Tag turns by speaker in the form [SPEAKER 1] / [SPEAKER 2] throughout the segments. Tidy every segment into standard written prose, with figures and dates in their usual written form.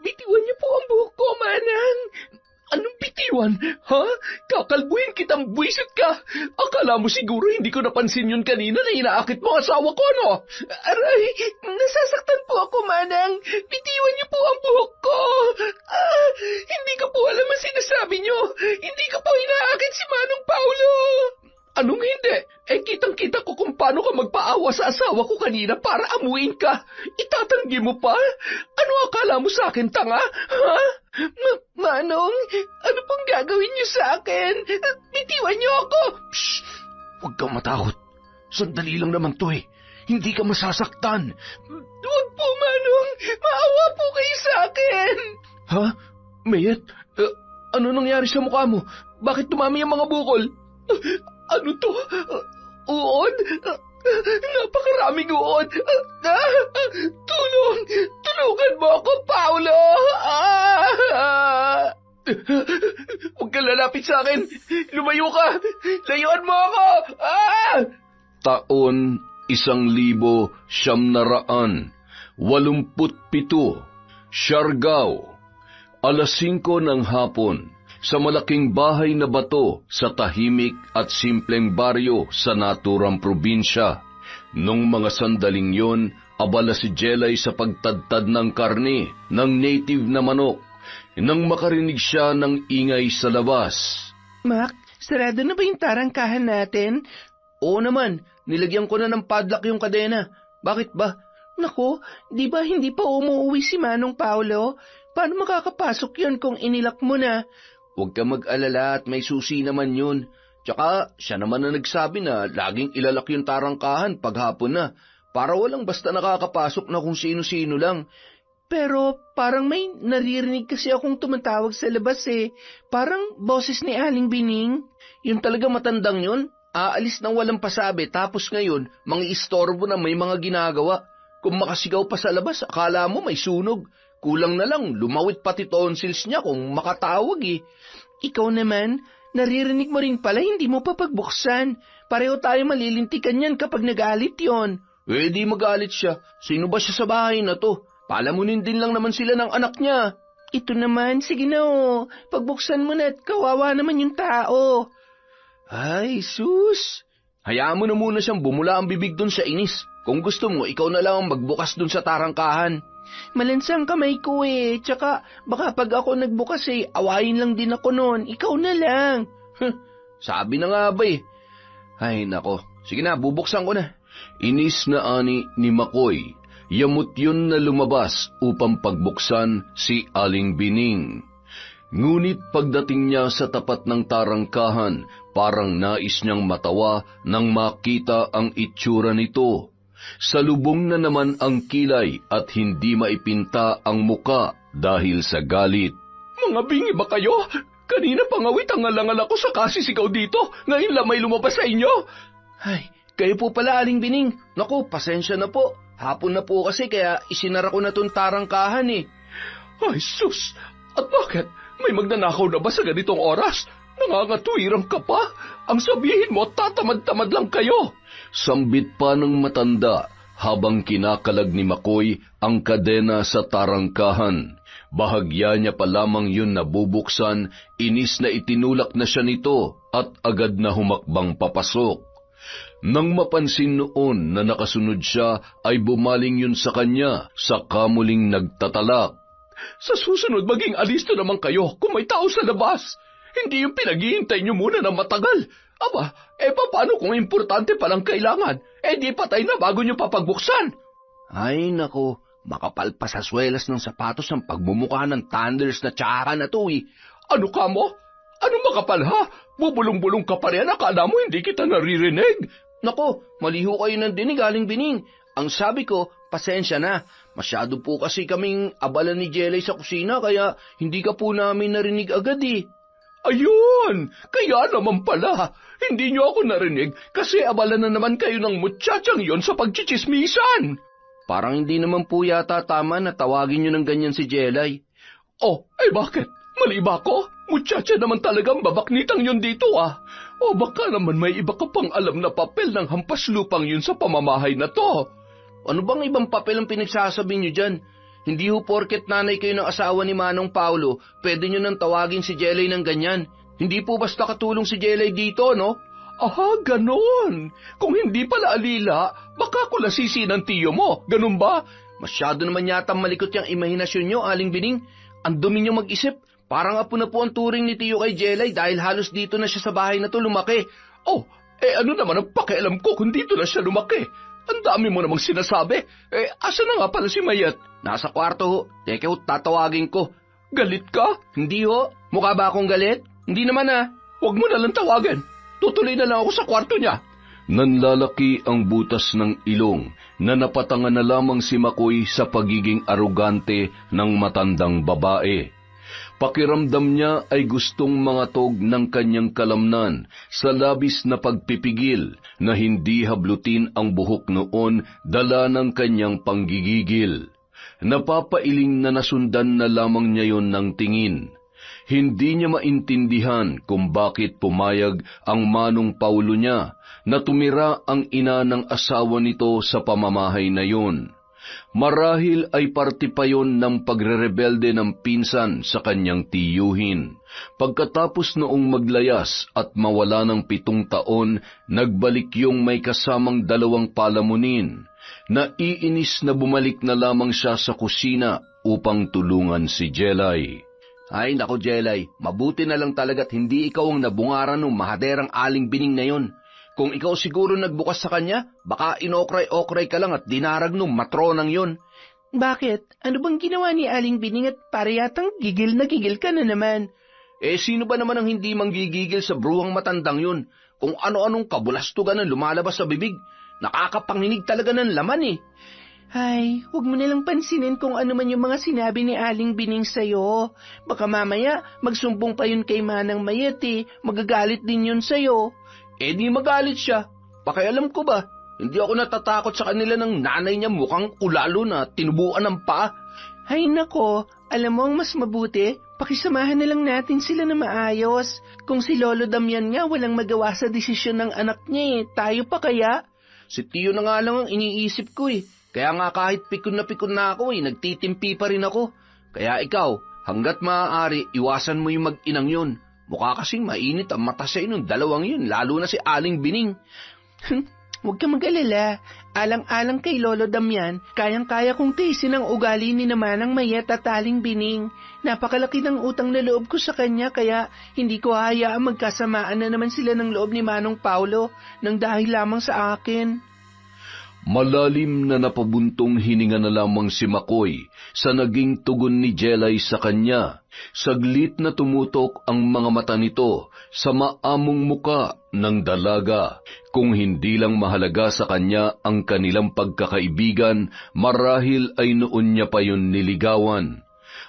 [SPEAKER 1] Bitiwan niyo po ang buhok ko, Manang. Anong bitiwan? Ha? Kakalbuhin kitang buwisit ka. Akala mo siguro hindi ko napansin yun kanina na inaakit mo asawa ko, no? Aray, nasasaktan po ako, Manang. Bitiwan niyo po ang buhok ko. Hindi ko po alam ang sinasabi niyo. Hindi ko po inaakit si Manong Paulo. Anong hindi? Kitang-kita ko kung paano ka magpaawa sa asawa ko kanina para amuin ka. Itatanggi mo pa? Ano akala mo sa akin, tanga? Ha? Manong, ano pong gagawin niyo sa akin? Bitiwan niyo ako!
[SPEAKER 2] Shh! Huwag kang matakot. Sandali lang naman to eh. Hindi ka masasaktan.
[SPEAKER 1] Huwag po, Manong. Maawa po kayo sa akin.
[SPEAKER 2] Ha? Mayet? Ano nangyari sa mukha mo? Bakit dumami ang mga bukol?
[SPEAKER 1] Ano to? Uod? Napakaraming uod. Tulong! Tulungan mo ako, Paulo! Huwag ka lalapit sa akin! Lumayo ka! Layuan mo ako!
[SPEAKER 2] Taon 1987, Siargao, alas 5 ng hapon, sa malaking bahay na bato sa tahimik at simpleng baryo sa naturang probinsya. Nung mga sandaling yon, abala si Jelay sa pagtadtad ng karne ng native na manok. Nang makarinig siya ng ingay sa labas.
[SPEAKER 1] Mac, sarado na ba yung tarangkahan natin?
[SPEAKER 2] Oo naman, nilagyan ko na ng padlock yung kadena. Bakit ba?
[SPEAKER 1] Naku, di ba hindi pa umuwi si Manong Paulo? Paano makakapasok yun kung inilak mo na?
[SPEAKER 2] Huwag ka mag-alala at may susi naman yun. Tsaka siya naman na nagsabi na laging ilalak yung tarangkahan paghapon na, para walang basta nakakapasok na kung sino-sino lang.
[SPEAKER 1] Pero parang may naririnig kasi akong tumatawag sa labas eh. Parang boses ni Aling Bining.
[SPEAKER 2] Yun talaga matandang yun. Aalis nang walang pasabi tapos ngayon, mangi-istorbo na may mga ginagawa. Kung makasigaw pa sa labas, akala mo may sunog. Kulang na lang, lumawit pati tonsils niya kung makatawag eh.
[SPEAKER 1] Ikaw naman, naririnig mo rin pala, hindi mo pa pagbuksan. Pareho tayo malilintikan yan kapag nagalit yon.
[SPEAKER 2] Di magalit siya. Sino ba siya sa bahay na to? Palamunin din lang naman sila ng anak niya.
[SPEAKER 1] Ito naman, sige na oh. Pagbuksan mo na at kawawa naman yung tao.
[SPEAKER 2] Ay, sus! Hayaan mo na muna siyang bumula ang bibig dun sa inis. Kung gusto mo, ikaw na lang ang magbukas dun sa tarangkahan.
[SPEAKER 1] Malansang kamay ko eh. Tsaka baka pag ako nagbukas eh, awayin lang din ako noon. Ikaw na lang.
[SPEAKER 2] Sabi na nga ba eh. Ay nako, sige na, bubuksan ko na. Inis na ani ni Makoy. Yamot yun na lumabas upang pagbuksan si Aling Bining. Ngunit pagdating niya sa tapat ng tarangkahan, parang nais niyang matawa nang makita ang itsura nito. Salubong na naman ang kilay at hindi maipinta ang muka dahil sa galit.
[SPEAKER 1] Mga bingi ba kayo? Kanina pangawit ang alangal ako sa kasisigaw dito. Ngayon lang may lumabas sa inyo.
[SPEAKER 2] Ay, kayo po pala, Aling Bining. Naku, pasensya na po. Hapon na po kasi kaya isinara ko na tong tarangkahan eh.
[SPEAKER 1] Ay sus! At bakit? May magnanakaw na ba sa ganitong oras? Nangangatwirang ka pa? Ang sabihin mo, tatamad-tamad lang kayo.
[SPEAKER 2] Sambit pa ng matanda habang kinakalag ni Makoy ang kadena sa tarangkahan. Bahagya niya pa lamang yun nabubuksan, inis na itinulak na siya nito at agad na humakbang papasok. Nang mapansin noon na nakasunod siya, ay bumaling yun sa kanya, saka muling nagtatalak.
[SPEAKER 1] Sa susunod maging alisto naman kayo kung may tao sa labas. Hindi yung pinaghihintay niyo muna ng matagal. Aba, paano kung importante palang kailangan? Di patay na bago niyo papagbuksan.
[SPEAKER 2] Ay nako, makapal pa sa swelas ng sapatos ang pagmumukha ng Thunders na tsaka na to eh.
[SPEAKER 1] Ano ka mo? Ano makapal ha? Bubulong-bulong ka pa rin, akala mo hindi kita naririnig.
[SPEAKER 2] Nako, maliho kayo ng dinig, Aling Bining. Ang sabi ko, pasensya na. Masyado po kasi kaming abala ni Jelay sa kusina kaya hindi ka po namin narinig agad eh.
[SPEAKER 1] Ayun! Kaya naman pala, hindi niyo ako narinig kasi abala na naman kayo ng mutsatsang yon sa pagchichismisan.
[SPEAKER 2] Parang hindi naman po yata tama na tawagin niyo ng ganyan si Jelay.
[SPEAKER 1] Oh, bakit? Mali ba ako? Muchacha naman talagang babaknitang yun dito ah. O baka naman may iba ka pang alam na papel ng hampas lupang yun sa pamamahay na to.
[SPEAKER 2] Ano bang ibang papel ang pinagsasabi niyo dyan? Hindi ho porket nanay kayo ng asawa ni Manong Paulo, pwede nyo nang tawagin si Jelay ng ganyan. Hindi po basta katulong si Jelay dito, no?
[SPEAKER 1] Aha, ganon. Kung hindi pala alila, baka kulasisi ng tiyo mo. Ganon ba?
[SPEAKER 2] Masyado naman yata malikot yung imahinasyon nyo, Aling Bining. Ang dumi nyo mag-isip. Parang apo na po ang turing ni tiyo kay Jelay dahil halos dito na siya sa bahay na to lumaki.
[SPEAKER 1] Oh, ano naman ang pakialam ko kung dito na siya lumaki? Ang dami mo namang sinasabi. Asa na nga pala si Mayet?
[SPEAKER 2] Nasa kwarto ho. Teka ho, tatawagin ko.
[SPEAKER 1] Galit ka?
[SPEAKER 2] Hindi ho. Mukha ba akong galit? Hindi naman ah.
[SPEAKER 1] Huwag mo na lang tawagin. Tutuloy na lang ako sa kwarto niya.
[SPEAKER 2] Nanlalaki ang butas ng ilong na napatangan na lamang si Makoy sa pagiging arugante ng matandang babae. Pakiramdam niya ay gustong mangatog ng kanyang kalamnan sa labis na pagpipigil na hindi hablutin ang buhok noon dala ng kanyang panggigigil. Napapailing na nasundan na lamang niya yon ng tingin. Hindi niya maintindihan kung bakit pumayag ang Manong Paulo niya na tumira ang ina ng asawa nito sa pamamahay na yon. Marahil ay parte pa yon ng pagrerebelde ng pinsan sa kanyang tiyuhin. Pagkatapos noong maglayas at mawala ng 7 taon, nagbalik yung may kasamang 2 palamunin. Naiinis na bumalik na lamang siya sa kusina upang tulungan si Jelay. Ay nako Jelay, mabuti na lang talaga't hindi ikaw ang nabungaran ng mahaderang Aling Bining na yon. Kung ikaw siguro nagbukas sa kanya, baka inokray-okray ka lang at dinarag nung matronang yon.
[SPEAKER 3] Bakit? Ano bang ginawa ni Aling Bining at para yatang gigil na gigil ka na naman?
[SPEAKER 2] Sino ba naman ang hindi manggigigil sa bruhang matandang yun? Kung ano-anong kabulastugan ang lumalabas sa bibig, nakakapanginig talaga ng laman eh.
[SPEAKER 3] Ay, huwag mo nalang pansinin kung ano man yung mga sinabi ni Aling Bining sa'yo. Baka mamaya magsumbong pa yun kay Manang Mayet eh. Magagalit din yun sa'yo.
[SPEAKER 2] Di magalit siya. Pakialam ko ba? Hindi ako natatakot sa kanila ng nanay niya mukhang ulalo na tinubuan ng paa.
[SPEAKER 3] Ay nako, alam mo ang mas mabuti, pakisamahan na lang natin sila na maayos. Kung si Lolo Damian nga walang magawa sa desisyon ng anak niya eh, tayo pa kaya?
[SPEAKER 2] Si Tiyo na nga lang ang iniisip ko eh. Kaya nga kahit pikon na ako eh, nagtitimpi pa rin ako. Kaya ikaw, hanggat maaari, iwasan mo yung mag-inang yun. Mukha kasing mainit ang mata sa inong 2 yun, lalo na si Aling Bining.
[SPEAKER 3] Huwag ka mag-alala. Alang-alang kay Lolo Damian, kayang-kaya kong tiisin ang ugali ni Manang Mayet at Aling Bining. Napakalaki ng utang na loob ko sa kanya kaya hindi ko hayaang magkasamaan na naman sila ng loob ni Manong Paulo nang dahil lamang sa akin.
[SPEAKER 2] Malalim na napabuntong hininga na lamang si Makoy sa naging tugon ni Jelay sa kanya. Saglit na tumutok ang mga mata nito sa maamong muka ng dalaga. Kung hindi lang mahalaga sa kanya ang kanilang pagkakaibigan, marahil ay noon niya pa yun niligawan.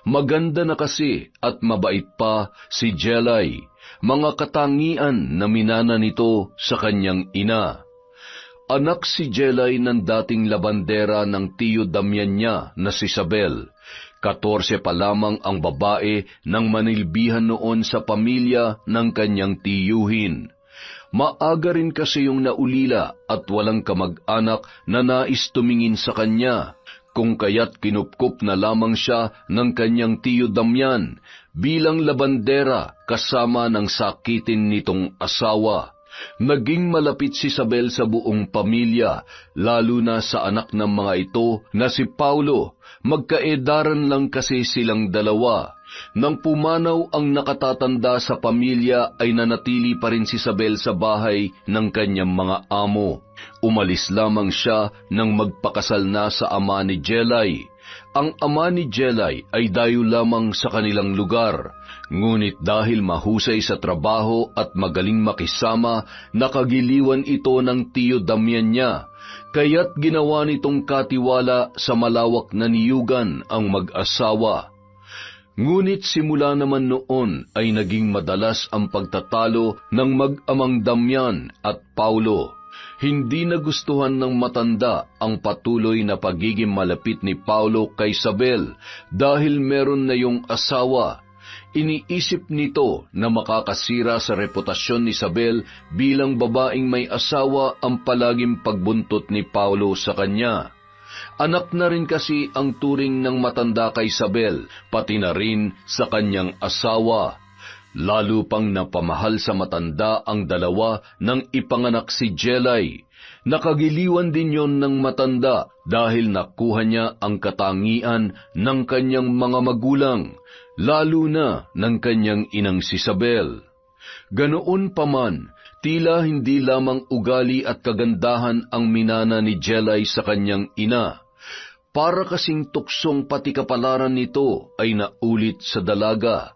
[SPEAKER 2] Maganda na kasi at mabait pa si Jelay, mga katangian na minana nito sa kanyang ina. Anak si Jelay ng dating labandera ng tiyo Damian niya na si Isabel. 14 pa lamang ang babae nang manilbihan noon sa pamilya ng kanyang tiyuhin. Maaga rin kasi yung naulila at walang kamag-anak na nais tumingin sa kanya, kung kaya't kinupkup na lamang siya ng kanyang tiyo Damian bilang labandera kasama ng sakitin nitong asawa. Naging malapit si Isabel sa buong pamilya, lalo na sa anak ng mga ito na si Paulo. Magkaedaran lang kasi silang 2. Nang pumanaw ang nakatatanda sa pamilya ay nanatili pa rin si Isabel sa bahay ng kanyang mga amo. Umalis lamang siya nang magpakasal na sa ama ni Jelay. Ang ama ni Jelay ay dayo lamang sa kanilang lugar. Ngunit dahil mahusay sa trabaho at magaling makisama, nakagiliwan ito ng tiyo Damian niya, kaya't ginawa nitong katiwala sa malawak na niyugan ang mag-asawa. Ngunit simula naman noon ay naging madalas ang pagtatalo ng mag-amang Damian at Paulo. Hindi nagustuhan ng matanda ang patuloy na pagiging malapit ni Paulo kay Isabel dahil meron na yung asawa. Iniisip nito na makakasira sa reputasyon ni Isabel bilang babaeng may asawa ang palaging pagbuntot ni Paulo sa kanya. Anak na rin kasi ang turing ng matanda kay Isabel, pati na rin sa kanyang asawa. Lalo pang napamahal sa matanda ang dalawa nang ipanganak si Jelay. Nakagiliwan din yon ng matanda dahil nakuha niya ang katangian ng kanyang mga magulang, lalo na ng kanyang inang si Isabel. Ganoon pa man, tila hindi lamang ugali at kagandahan ang minana ni Jelay sa kanyang ina. Para kasing tuksong pati kapalaran nito ay naulit sa dalaga.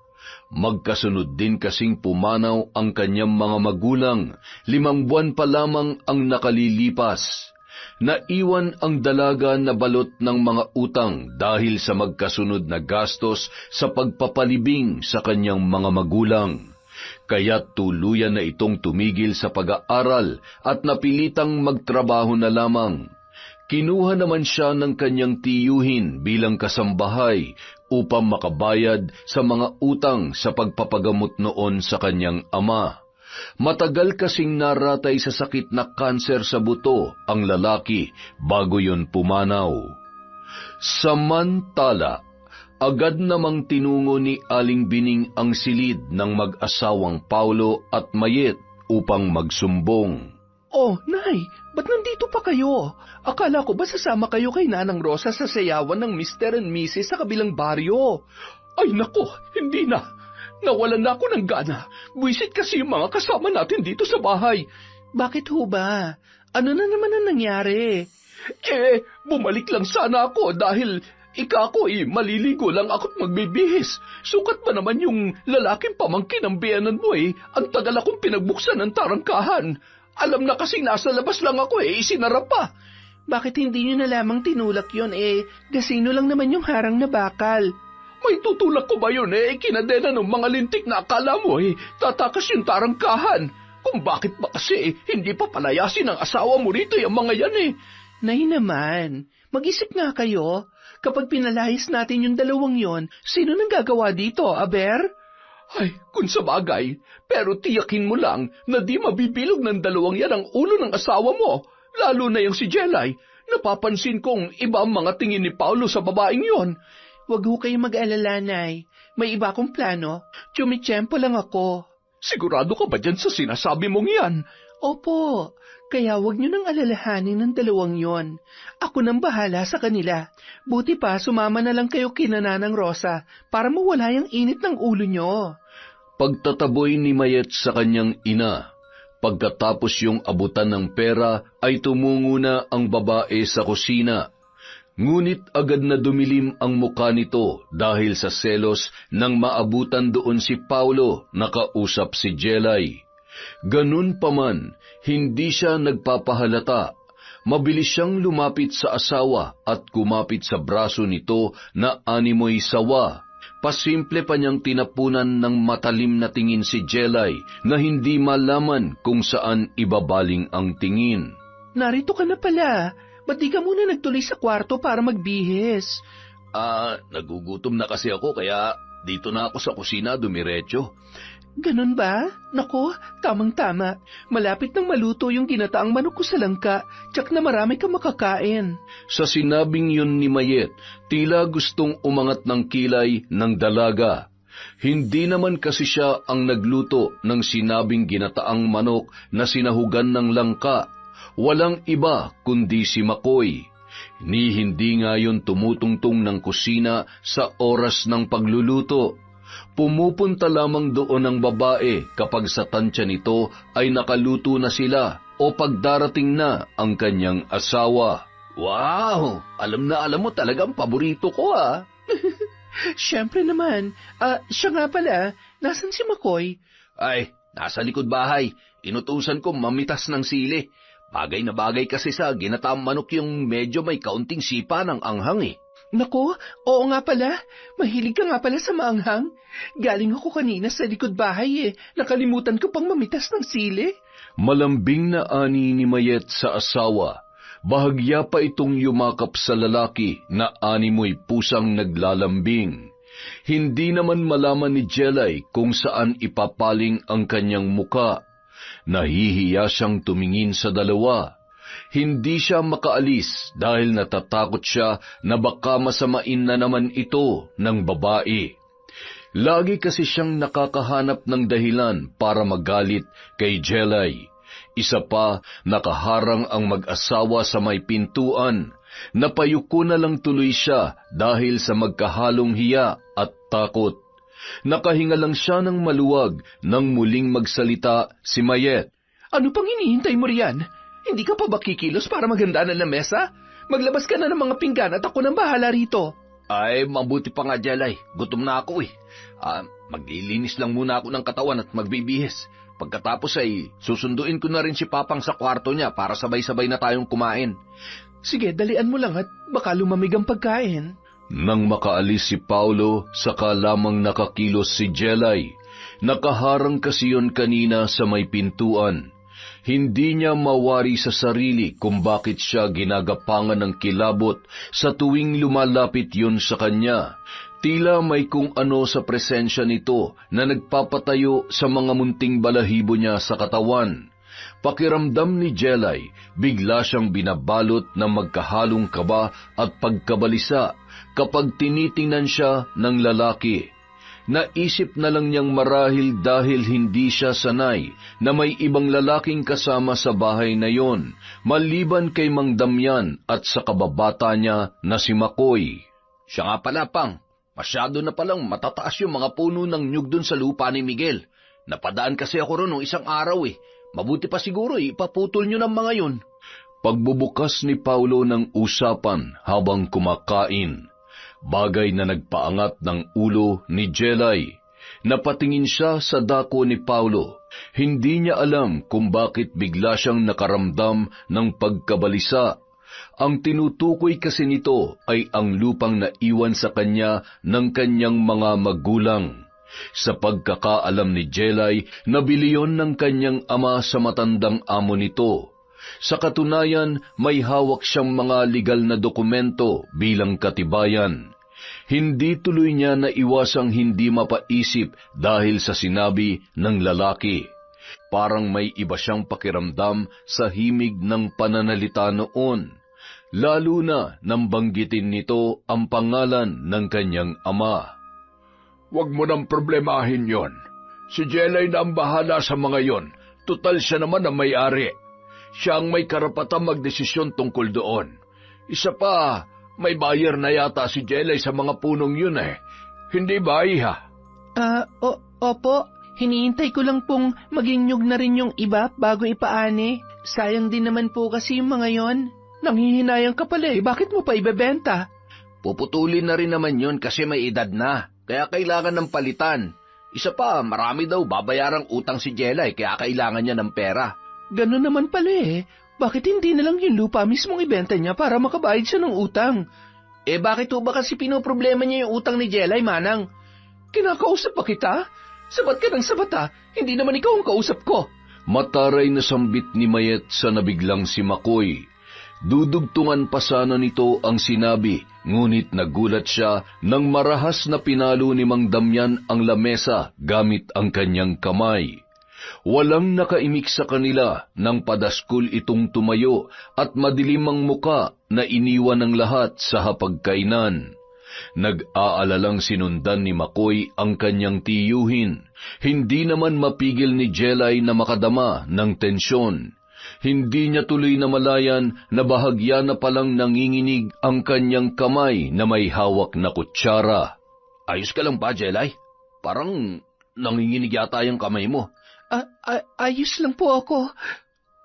[SPEAKER 2] Magkasunod din kasing pumanaw ang kanyang mga magulang, 5 buwan pa lamang ang nakalilipas. Naiwan ang dalaga na balot ng mga utang dahil sa magkasunod na gastos sa pagpapalibing sa kanyang mga magulang. Kaya tuluyan na itong tumigil sa pag-aaral at napilitang magtrabaho na lamang. Kinuha naman siya ng kanyang tiyuhin bilang kasambahay upang makabayad sa mga utang sa pagpapagamot noon sa kanyang ama. Matagal kasing naratay sa sakit na kanser sa buto ang lalaki bago yon pumanaw. Samantala, agad namang tinungo ni Aling Bining ang silid ng mag-asawang Paulo at Mayet upang magsumbong.
[SPEAKER 3] Oh, Nay, ba't nandito pa kayo? Akala ko ba sasama kayo kay Nanang Rosa sa sayawan ng Mr. and Mrs. sa kabilang baryo?
[SPEAKER 1] Ay nako, hindi na. Nawalan na ako ng gana. Buwisit kasi yung mga kasama natin dito sa bahay.
[SPEAKER 3] Bakit ho ba? Ano na naman ang nangyari?
[SPEAKER 1] Bumalik lang sana ako dahil maliligo lang ako't magbibihis. Sukat ba naman yung lalaking pamangkin ng biyanan mo ang tagal akong pinagbuksan ng tarangkahan. Alam na kasing nasa labas lang ako isinara pa.
[SPEAKER 3] Bakit hindi nyo na lamang tinulak yon gasino lang naman yung harang na bakal.
[SPEAKER 1] May tutulak ko ba yun kinadena ng mga lintik na akala mo tatakas yung tarangkahan. Kung bakit ba kasi hindi pa palayasin ang asawa mo rito yung mga yan
[SPEAKER 3] Nay naman, mag-isip nga kayo. Kapag pinalayas natin yung dalawang yon, sino nang gagawa dito, Aber?
[SPEAKER 1] Ay, kung sa bagay, pero tiyakin mo lang na di mabibilog ng dalawang yan ang ulo ng asawa mo, lalo na yung si Jelay. Napapansin kong iba ang mga tingin ni Paulo sa babaeng yon.
[SPEAKER 3] Huwag ho kayong mag-alala, Nay. May iba akong plano. Tsumitsyempo lang ako.
[SPEAKER 1] Sigurado ka ba dyan sa sinasabi mong yan?
[SPEAKER 3] Opo, kaya huwag niyo nang alalahanin ng dalawang yon. Ako nang bahala sa kanila. Buti pa sumama na lang kayo kina Nanang Rosa para mawala yung init ng ulo niyo.
[SPEAKER 2] Pagtataboy ni Mayet sa kanyang ina, pagkatapos yung abutan ng pera ay tumungo na ang babae sa kusina. Ngunit agad na dumilim ang mukha nito dahil sa selos nang maabutan doon si Paulo na kausap si Jelay. Ganun pa man, hindi siya nagpapahalata. Mabilis siyang lumapit sa asawa at kumapit sa braso nito na animoy sawa. Pasimple pa niyang tinapunan ng matalim na tingin si Jelay na hindi malaman kung saan ibabaling ang tingin.
[SPEAKER 3] Narito ka na pala. Ba't di ka muna nagtuloy sa kwarto para magbihis?
[SPEAKER 2] Nagugutom na kasi ako kaya dito na ako sa kusina dumiretso.
[SPEAKER 3] Ganun ba? Nako, tamang-tama. Malapit nang maluto yung ginataang manok ko sa langka, tsak na marami kang makakain.
[SPEAKER 2] Sa sinabing yun ni Mayet, tila gustong umangat ng kilay ng dalaga. Hindi naman kasi siya ang nagluto ng sinabing ginataang manok na sinahugan ng langka. Walang iba kundi si Makoy. Ni hindi nga yun tumutungtong ng kusina sa oras ng pagluluto. Pumupunta lamang doon ang babae kapag sa tansya nito ay nakaluto na sila o pagdarating na ang kanyang asawa.
[SPEAKER 1] Wow! Alam na alam mo talagang paborito ko
[SPEAKER 3] Siyempre naman. Siya nga pala, nasan si Makoy?
[SPEAKER 2] Ay, nasa likod bahay. Inutusan ko mamitas ng sili. Bagay na bagay kasi sa ginataang manok yung medyo may kaunting sipa ng anghang
[SPEAKER 3] Nako, oo nga pala. Mahilig ka nga pala sa maanghang. Galing ako kanina sa likod bahay Nakalimutan ko pang mamitas ng sili.
[SPEAKER 2] Malambing na ani ni Mayet sa asawa. Bahagya pa itong yumakap sa lalaki na animoy pusang naglalambing. Hindi naman malaman ni Jelay kung saan ipapaling ang kanyang muka. Nahihiya siyang tumingin sa dalawa. Hindi siya makaalis dahil natatakot siya na baka masamain na naman ito ng babae. Lagi kasi siyang nakakahanap ng dahilan para magalit kay Jelay. Isa pa, nakaharang ang mag-asawa sa may pintuan. Napayuko na lang tuloy siya dahil sa magkahalong hiya at takot. Nakahinga lang siya ng maluwag nang muling magsalita si Mayet.
[SPEAKER 1] Ano pang hinihintay mo riyan? Hindi ka pa ba kikilos para maganda na mesa? Maglabas ka na ng mga pinggan at ako nang bahala rito.
[SPEAKER 2] Ay, mabuti pa nga, Jelay. Gutom na ako eh. Maglilinis lang muna ako ng katawan at magbibihis. Pagkatapos ay susunduin ko na rin si Papang sa kwarto niya para sabay-sabay na tayong kumain.
[SPEAKER 1] Sige, dalian mo lang at baka lumamig ang pagkain.
[SPEAKER 2] Nang makaalis si Paulo, saka lamang nakakilos si Jelay. Nakaharang kasi yun kanina sa may pintuan. Hindi niya mawari sa sarili kung bakit siya ginagapangan ng kilabot sa tuwing lumalapit yun sa kanya. Tila may kung ano sa presensya nito na nagpapatayo sa mga munting balahibo niya sa katawan. Pakiramdam ni Jelay, bigla siyang binabalot ng magkahalong kaba at pagkabalisa kapag tinitingnan siya ng lalaki. Naisip na lang niyang marahil dahil hindi siya sanay na may ibang lalaking kasama sa bahay na yon, maliban kay Mang Damian at sa kababata niya na si Makoy. Siya nga pala, Pang, masyado na palang matataas yung mga puno ng nyug dun sa lupa ni Miguel. Napadaan kasi ako ron nung isang araw eh. Mabuti pa siguro ipaputol nyo ng mga yun. Pagbubukas ni Paulo ng usapan habang kumakain, bagay na nagpaangat ng ulo ni Jelay. Napatingin siya sa dako ni Paulo. Hindi niya alam kung bakit bigla siyang nakaramdam ng pagkabalisa. Ang tinutukoy kasi nito ay ang lupang naiwan sa kanya ng kanyang mga magulang. Sa pagkakaalam ni Jelay, nabili yon ng kanyang ama sa matandang amo nito. Sa katunayan, may hawak siyang mga legal na dokumento bilang katibayan. Hindi tuloy niya naiwasang hindi mapaisip dahil sa sinabi ng lalaki. Parang may iba siyang pakiramdam sa himig ng pananalita noon, lalo na nang banggitin nito ang pangalan ng kanyang ama.
[SPEAKER 4] Huwag mo nang problemahin yon. Si Jelay na ang bahala sa mga yon. Tutal siya naman ang may-ari. Siya ang may karapatang magdesisyon tungkol doon. Isa pa, may buyer na yata si Jelay sa mga punong yun eh. Hindi ba, Iha?
[SPEAKER 3] Opo. Hinihintay ko lang pong maging nyug na rin yung iba bago ipaani. Sayang din naman po kasi yung mga yon.
[SPEAKER 1] Nanghihinayang ka pala eh. Bakit mo pa ibebenta?
[SPEAKER 2] Puputulin na rin naman yon kasi may edad na. Kaya kailangan ng palitan. Isa pa, marami daw babayarang utang si Jelay kaya kailangan niya ng pera.
[SPEAKER 1] Ganun naman pala eh. Bakit hindi na lang yung lupa mismong ibenta niya para makabayad siya ng utang?
[SPEAKER 3] Bakit ho ba kasi pinoproblema niya yung utang ni Jelay, Manang?
[SPEAKER 1] Kinakausap pa kita? Sabat ka ng sabata, hindi naman ikaw ang kausap ko.
[SPEAKER 2] Mataray na sambit ni Mayet sa nabiglang si Makoy. Dudugtungan pa sana nito ang sinabi, ngunit nagulat siya nang marahas na pinalo ni Mang Damian ang lamesa gamit ang kanyang kamay. Walang nakaimik sa kanila nang padaskul itong tumayo at madilim ang muka na iniwan ng lahat sa hapagkainan. Nag-aalalang sinundan ni Makoy ang kanyang tiyuhin. Hindi naman mapigil ni Jelay na makadama ng tensyon. Hindi niya tuloy na malayan na bahagya na palang nanginginig ang kanyang kamay na may hawak na kutsara. Ayos ka lang ba, Jelay? Parang nanginginig yata yung kamay mo.
[SPEAKER 3] Ayos lang po ako.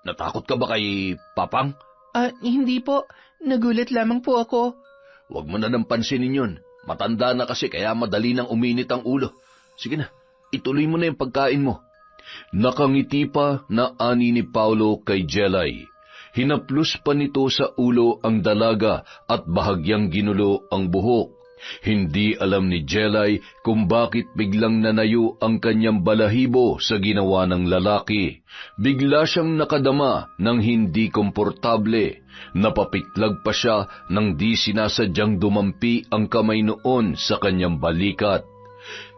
[SPEAKER 2] Natakot ka ba kay Papang?
[SPEAKER 3] Hindi po. Nagulat lamang po ako.
[SPEAKER 2] Huwag mo na nang pansinin yun. Matanda na kasi kaya madali nang uminit ang ulo. Sige na, ituloy mo na yung pagkain mo. Nakangiti pa na ani ni Paulo kay Jelay. Hinaplos pa nito sa ulo ang dalaga at bahagyang ginulo ang buhok. Hindi alam ni Jelay kung bakit biglang nanayo ang kanyang balahibo sa ginawa ng lalaki. Bigla siyang nakadama ng hindi komportable. Napapitlag pa siya nang di sinasadyang dumampi ang kamay noon sa kanyang balikat.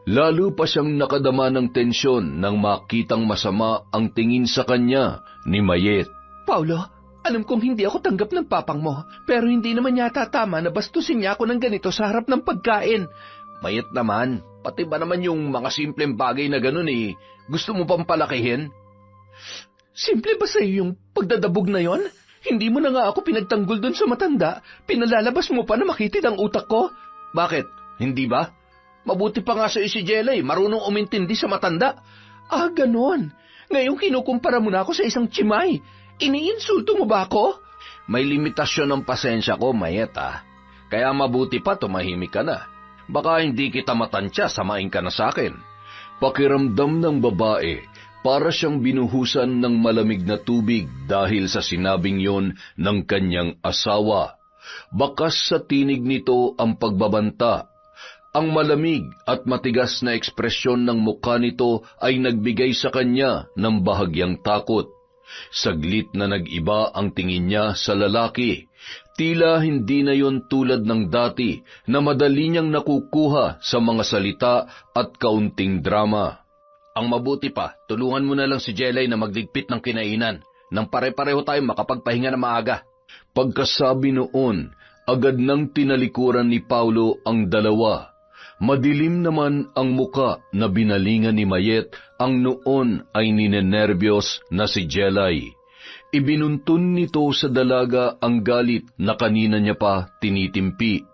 [SPEAKER 2] Lalo pa siyang nakadama ng tensyon nang makitang masama ang tingin sa kanya ni Mayet.
[SPEAKER 1] Paulo,
[SPEAKER 3] Alam kong hindi ako tanggap ng papang mo, pero hindi naman yata tama na bastusin niya ako ng ganito sa harap ng pagkain.
[SPEAKER 2] Mayet naman, pati ba naman yung mga simpleng bagay na ganun gusto mo pang palakihin?
[SPEAKER 3] Simple ba sa'yo yung pagdadabog na yon? Hindi mo na nga ako pinagtanggol doon sa matanda, pinalalabas mo pa na makitid ang utak ko.
[SPEAKER 2] Bakit? Hindi ba? Mabuti pa nga sa'yo si Jelay, marunong umintindi sa matanda.
[SPEAKER 3] Ah, ganon. Ngayong kinukumpara mo na ako sa isang tsimay. Iniinsulto mo ba ako?
[SPEAKER 2] May limitasyon ng pasensya ko, Mayet Kaya mabuti pa tumahimik ka na. Baka hindi kita matansya, samain ka na sa akin. Pakiramdam ng babae, para siyang binuhusan ng malamig na tubig dahil sa sinabing yon ng kanyang asawa. Bakas sa tinig nito ang pagbabanta. Ang malamig at matigas na ekspresyon ng mukha nito ay nagbigay sa kanya ng bahagyang takot. Saglit na nag-iba ang tingin niya sa lalaki. Tila hindi na yon tulad ng dati na madali niyang nakukuha sa mga salita at kaunting drama. Ang mabuti pa, tulungan mo na lang si Jelay na magligpit ng kinainan nang pare-pareho tayong makapagpahinga na maaga. Pagkasabi noon, agad nang tinalikuran ni Paulo ang dalawa. Madilim naman ang muka na binalingan ni Mayet, ang noon ay ninenerbyos na si Jelay. Ibinuntun nito sa dalaga ang galit na kanina niya pa tinitimpi.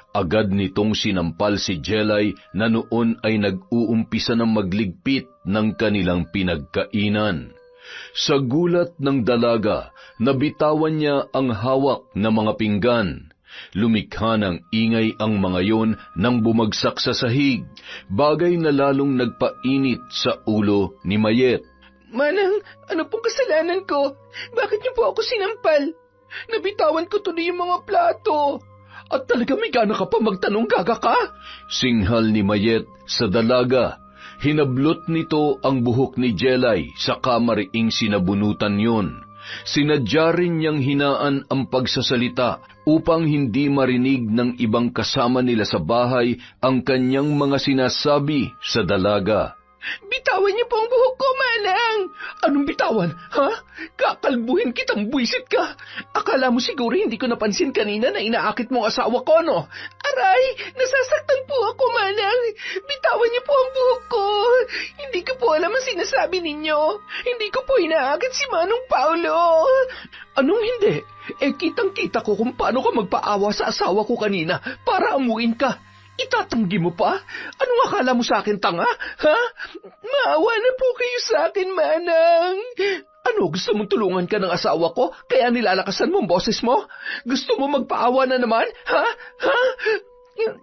[SPEAKER 2] Agad nitong sinampal si Jelay na noon ay nag-uumpisa ng magligpit ng kanilang pinagkainan. Sa gulat ng dalaga, nabitawan niya ang hawak na mga pinggan. Lumikha ng ingay ang mga yon nang bumagsak sa sahig, bagay na lalong nagpainit sa ulo ni Mayet.
[SPEAKER 3] Manang, ano pong kasalanan ko? Bakit niyo po ako sinampal? Nabitawan ko tuloy yung mga plato.
[SPEAKER 1] At talaga may gana ka pa magtanong, gaga ka?
[SPEAKER 2] Singhal ni Mayet sa dalaga. Hinablot nito ang buhok ni Jelay sa kamariing sinabunutan yon. Sinadya rin niyang hinaan ang pagsasalita upang hindi marinig ng ibang kasama nila sa bahay ang kanyang mga sinasabi sa dalaga.
[SPEAKER 3] Bitawan niyo po ang buhok ko, Manang!
[SPEAKER 1] Anong bitawan, ha? Kakalbuhin kitang buwisit ka. Akala mo siguro hindi ko napansin kanina na inaakit mong asawa ko, no?
[SPEAKER 3] Aray, nasasaktan po ako, Manang. Bitawan niyo po ang buhok ko. Hindi ko po alam ang sinasabi ninyo. Hindi ko po inaakit si Manong Paulo.
[SPEAKER 1] Anong hindi? Kitang-kita ko kung paano ka magpaawa sa asawa ko kanina para amuin ka. Itatanggi mo pa? Anong akala mo sa akin, tanga? Ha?
[SPEAKER 3] Maawa na po kayo sa akin, Manang.
[SPEAKER 1] Ano, gusto mong tulungan ka ng asawa ko, kaya nilalakasan mo ang boses mo? Gusto mo magpaawa na naman? Ha? Ha?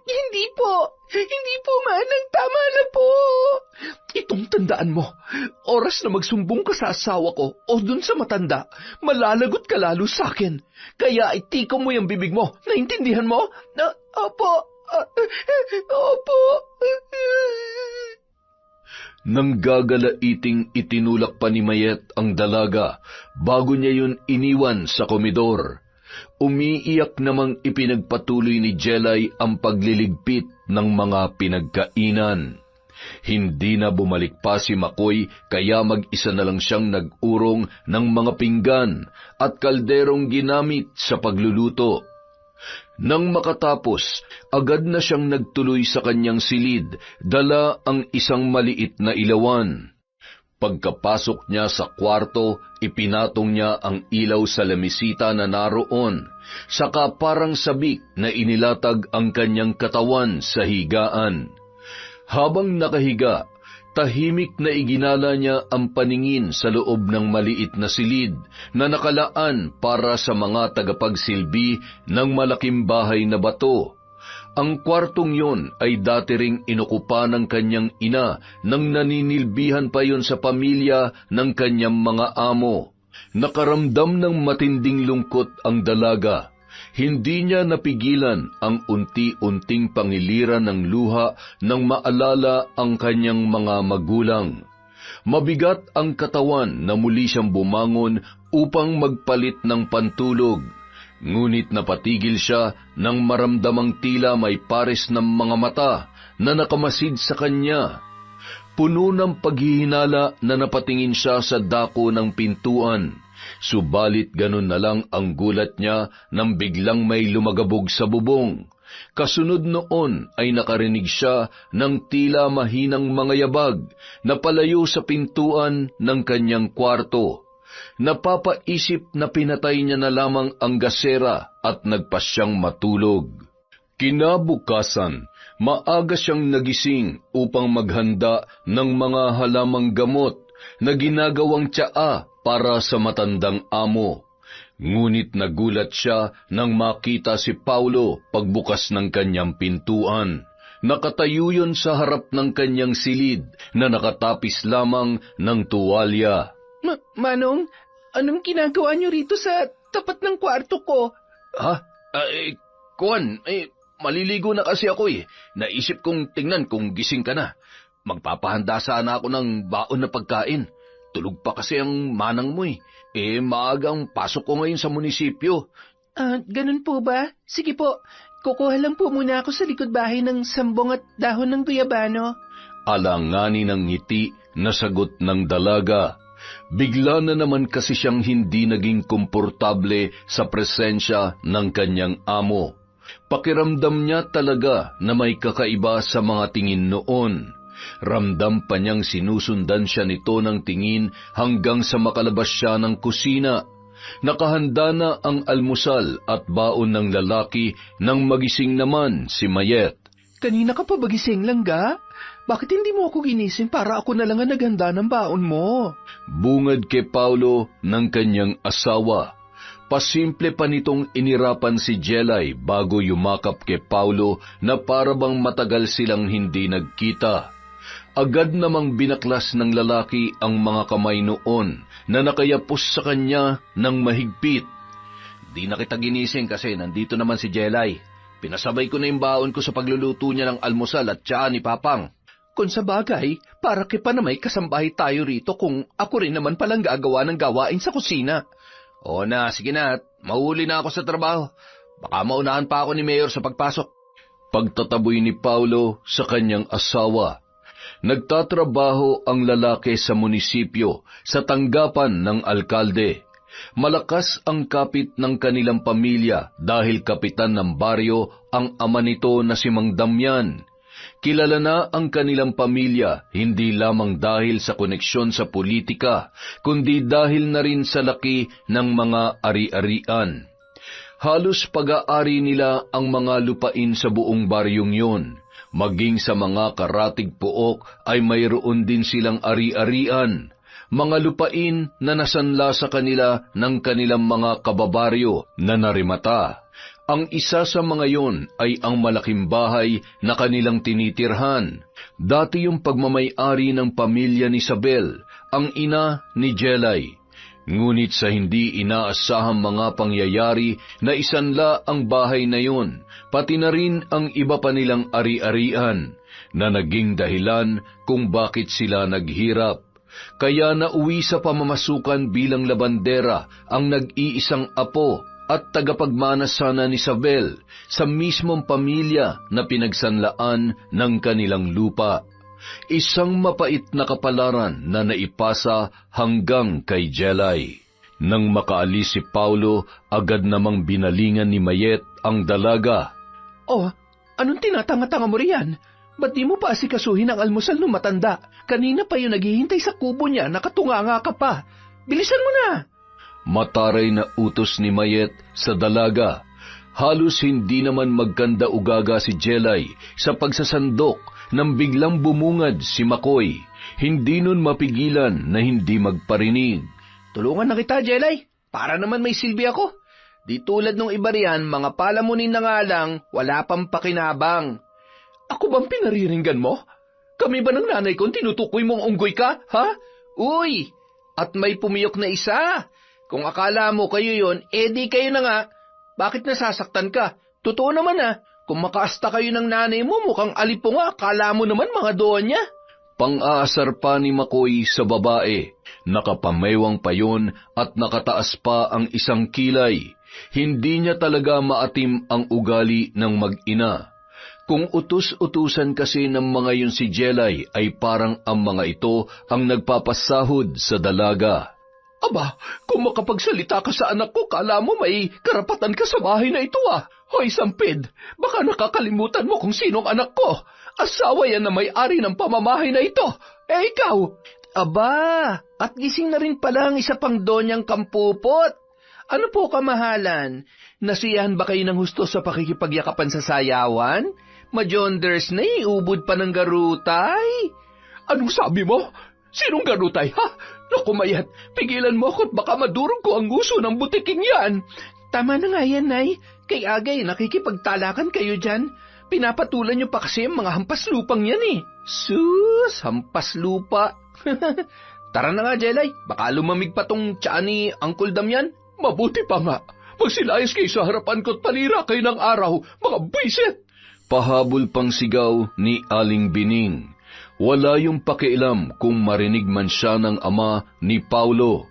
[SPEAKER 3] Hindi po. Hindi po, Manang. Tama na po.
[SPEAKER 1] Itong tandaan mo, oras na magsumbong ka sa asawa ko o dun sa matanda, malalagot ka lalo sa akin. Kaya itikaw mo yung bibig mo. Naintindihan mo?
[SPEAKER 3] Opo. Opo.
[SPEAKER 2] Nang gagalaiting itinulak pa ni Mayet ang dalaga bago niya yun iniwan sa komedor. Umiiyak namang ipinagpatuloy ni Jelay ang pagliligpit ng mga pinagkainan. Hindi na bumalik pa si Makoy kaya mag-isa na lang siyang nag-urong ng mga pinggan at kalderong ginamit sa pagluluto. Nang makatapos, agad na siyang nagtuloy sa kanyang silid, dala ang isang maliit na ilawan. Pagkapasok niya sa kwarto, ipinatong niya ang ilaw sa lamesita na naroon, saka parang sabik na inilatag ang kanyang katawan sa higaan. Habang nakahiga, tahimik na iginala niya ang paningin sa loob ng maliit na silid na nakalaan para sa mga tagapagsilbi ng malaking bahay na bato. Ang kwartong yon ay dati ring inukupa ng kanyang ina nang naninilbihan pa yon sa pamilya ng kanyang mga amo. Nakaramdam ng matinding lungkot ang dalaga. Hindi niya napigilan ang unti-unting pangiliran ng luha nang maalala ang kanyang mga magulang. Mabigat ang katawan na muli siyang bumangon upang magpalit ng pantulog. Ngunit napatigil siya nang maramdamang tila may pares ng mga mata na nakamasid sa kanya. Puno ng paghihinala na napatingin siya sa dako ng pintuan. Subalit ganun na lang ang gulat niya nang biglang may lumagabog sa bubong. Kasunod noon ay nakarinig siya ng tila mahinang mga yabag na palayo sa pintuan ng kanyang kwarto. Napapaisip na pinatay niya na lamang ang gasera at nagpasyang matulog. Kinabukasan, maaga siyang nagising upang maghanda ng mga halamang gamot na ginagawang tsaa para sa matandang amo. Ngunit nagulat siya nang makita si Paulo pagbukas ng kanyang pintuan. Nakatayo yun sa harap ng kanyang silid na nakatapis lamang ng tuwalya.
[SPEAKER 3] Manong, anong ginagawa niyo rito sa tapat ng kwarto ko?
[SPEAKER 2] Ha? Kuwan, maliligo na kasi ako eh. Naisip kong tingnan kung gising ka na. Magpapahanda sana ako ng baon na pagkain. Tulog pa kasi ang manang mo eh. Maagang pasok ko ngayon sa munisipyo.
[SPEAKER 3] Ganun po ba? Sige po, kukuha lang po muna ako sa likod bahay ng sambong at dahon ng guyabano.
[SPEAKER 2] Alanganin ng ngiti na sagot ng dalaga. Bigla na naman kasi siyang hindi naging komportable sa presensya ng kanyang amo. Pakiramdam niya talaga na may kakaiba sa mga tingin noon. Ramdam pa niyang sinusundan siya nito ng tingin hanggang sa makalabas siya ng kusina. Nakahanda na ang almusal at baon ng lalaki nang magising naman si Mayet.
[SPEAKER 3] Kanina ka pa ba gising, Langga? Bakit hindi mo ako ginising para ako na lang ang naghanda ng baon mo?
[SPEAKER 2] Bungad kay Paulo ng kanyang asawa. Pasimple pa nitong inirapan si Jelay bago yumakap kay Paulo na parabang matagal silang hindi nagkita. Agad namang binaklas ng lalaki ang mga kamay noon na nakayapos sa kanya ng mahigpit. Di na kita ginising kasi nandito naman si Jelay. Pinasabay ko na yung baon ko sa pagluluto niya ng almusal at tsaa ni Papang.
[SPEAKER 3] Kung sa bagay, para kipa na may kasambahay tayo rito kung ako rin naman palang gagawa ng gawain sa kusina.
[SPEAKER 2] O na, sige na, mahuli na ako sa trabaho. Baka maunahan pa ako ni Mayor sa pagpasok. Pagtataboy ni Paulo sa kanyang asawa. Nagtatrabaho ang lalaki sa munisipyo sa tanggapan ng alkalde. Malakas ang kapit ng kanilang pamilya dahil kapitan ng baryo ang ama nito na si Mang Damian. Kilala na ang kanilang pamilya hindi lamang dahil sa koneksyon sa politika, kundi dahil na rin sa laki ng mga ari-arian. Halos pag-aari nila ang mga lupain sa buong baryong yun. Maging sa mga karatig pook ay mayroon din silang ari-arian, mga lupain na nasanla sa kanila ng kanilang mga kababaryo na narimata. Ang isa sa mga yon ay ang malaking bahay na kanilang tinitirhan. Dati yung pagmamay-ari ng pamilya ni Isabel, ang ina ni Jelay. Ngunit sa hindi inaasahang mga pangyayari na isanla ang bahay na yon, pati na rin ang iba pa nilang ari-arian, na naging dahilan kung bakit sila naghirap. Kaya nauwi sa pamamasukan bilang labandera ang nag-iisang apo at tagapagmana sana ni Isabel sa mismong pamilya na pinagsanlaan ng kanilang lupa. Isang mapait na kapalaran na naipasa hanggang kay Jelay. Nang makaalis si Paulo, agad namang binalingan ni Mayet ang dalaga.
[SPEAKER 3] Oh, anong tinatanga-tanga mo riyan? Ba't di mo pa asikasuhin ang almusal ng matanda? Kanina pa yung naghihintay sa kubo niya, nakatunganga ka pa. Bilisan mo na!
[SPEAKER 2] Mataray na utos ni Mayet sa dalaga. Halos hindi naman magkanda ugaga si Jelay sa pagsasandok nang biglang bumungad si Makoy. Hindi nun mapigilan na hindi magparinig.
[SPEAKER 3] Tulungan na kita, Jelay. Para naman may silbi ako. Di tulad nung iba riyan, mga palamunin na nga lang, wala pang pakinabang. Ako bang pinariringgan mo? Kami ba ng nanay ko tinutukoy mong unggoy ka, ha? Uy! At may pumiyok na isa. Kung akala mo kayo yon, di kayo na nga. Bakit nasasaktan ka? Totoo naman kung makaasta kayo ng nanay mo, mukhang alipo nga, akala mo naman mga donya.
[SPEAKER 2] Pang-aasar pa ni Makoy sa babae. Nakapamewang pa yun at nakataas pa ang isang kilay. Hindi niya talaga maatim ang ugali ng mag-ina. Kung utus-utusan kasi ng mga yun si Jelay, ay parang ang mga ito ang nagpapasahod sa dalaga.
[SPEAKER 1] Aba, kung makapagsalita ka sa anak ko, kala mo may karapatan ka sa bahay na ito ah. Hoy, Sampid, baka nakakalimutan mo kung sinong anak ko. Asawa yan na may-ari ng pamamahay na ito. Eh, ikaw?
[SPEAKER 3] Aba, at gising na rin pala ang isa pang donyang kampupot. Ano po kamahalan? Nasiyahan ba kayo ng husto sa pakikipagyakapan sa sayawan? Majonders na ubod pa ng garutay.
[SPEAKER 1] Anong sabi mo? Sinong ganutay, ha? Naku, Mayet, pigilan mo ako't baka madurog ko ang uso ng butiking yan.
[SPEAKER 3] Tama na nga yan, Nay. Kay Agay, nakikipagtalakan kayo dyan. Pinapatulan niyo pa kasi ang mga hampas lupang yan eh. Sus, hampas lupa. Tara na nga, Jelay. Baka lumamig pa tong tiyan ni Uncle Damian.
[SPEAKER 1] Mabuti pa nga. Magsilayas kayo sa harapan ko't panira kayo ng araw, mga buwisit.
[SPEAKER 2] Pahabol pang sigaw ni Aling Bining. Wala yung pakialam kung marinig man siya ng ama ni Paulo.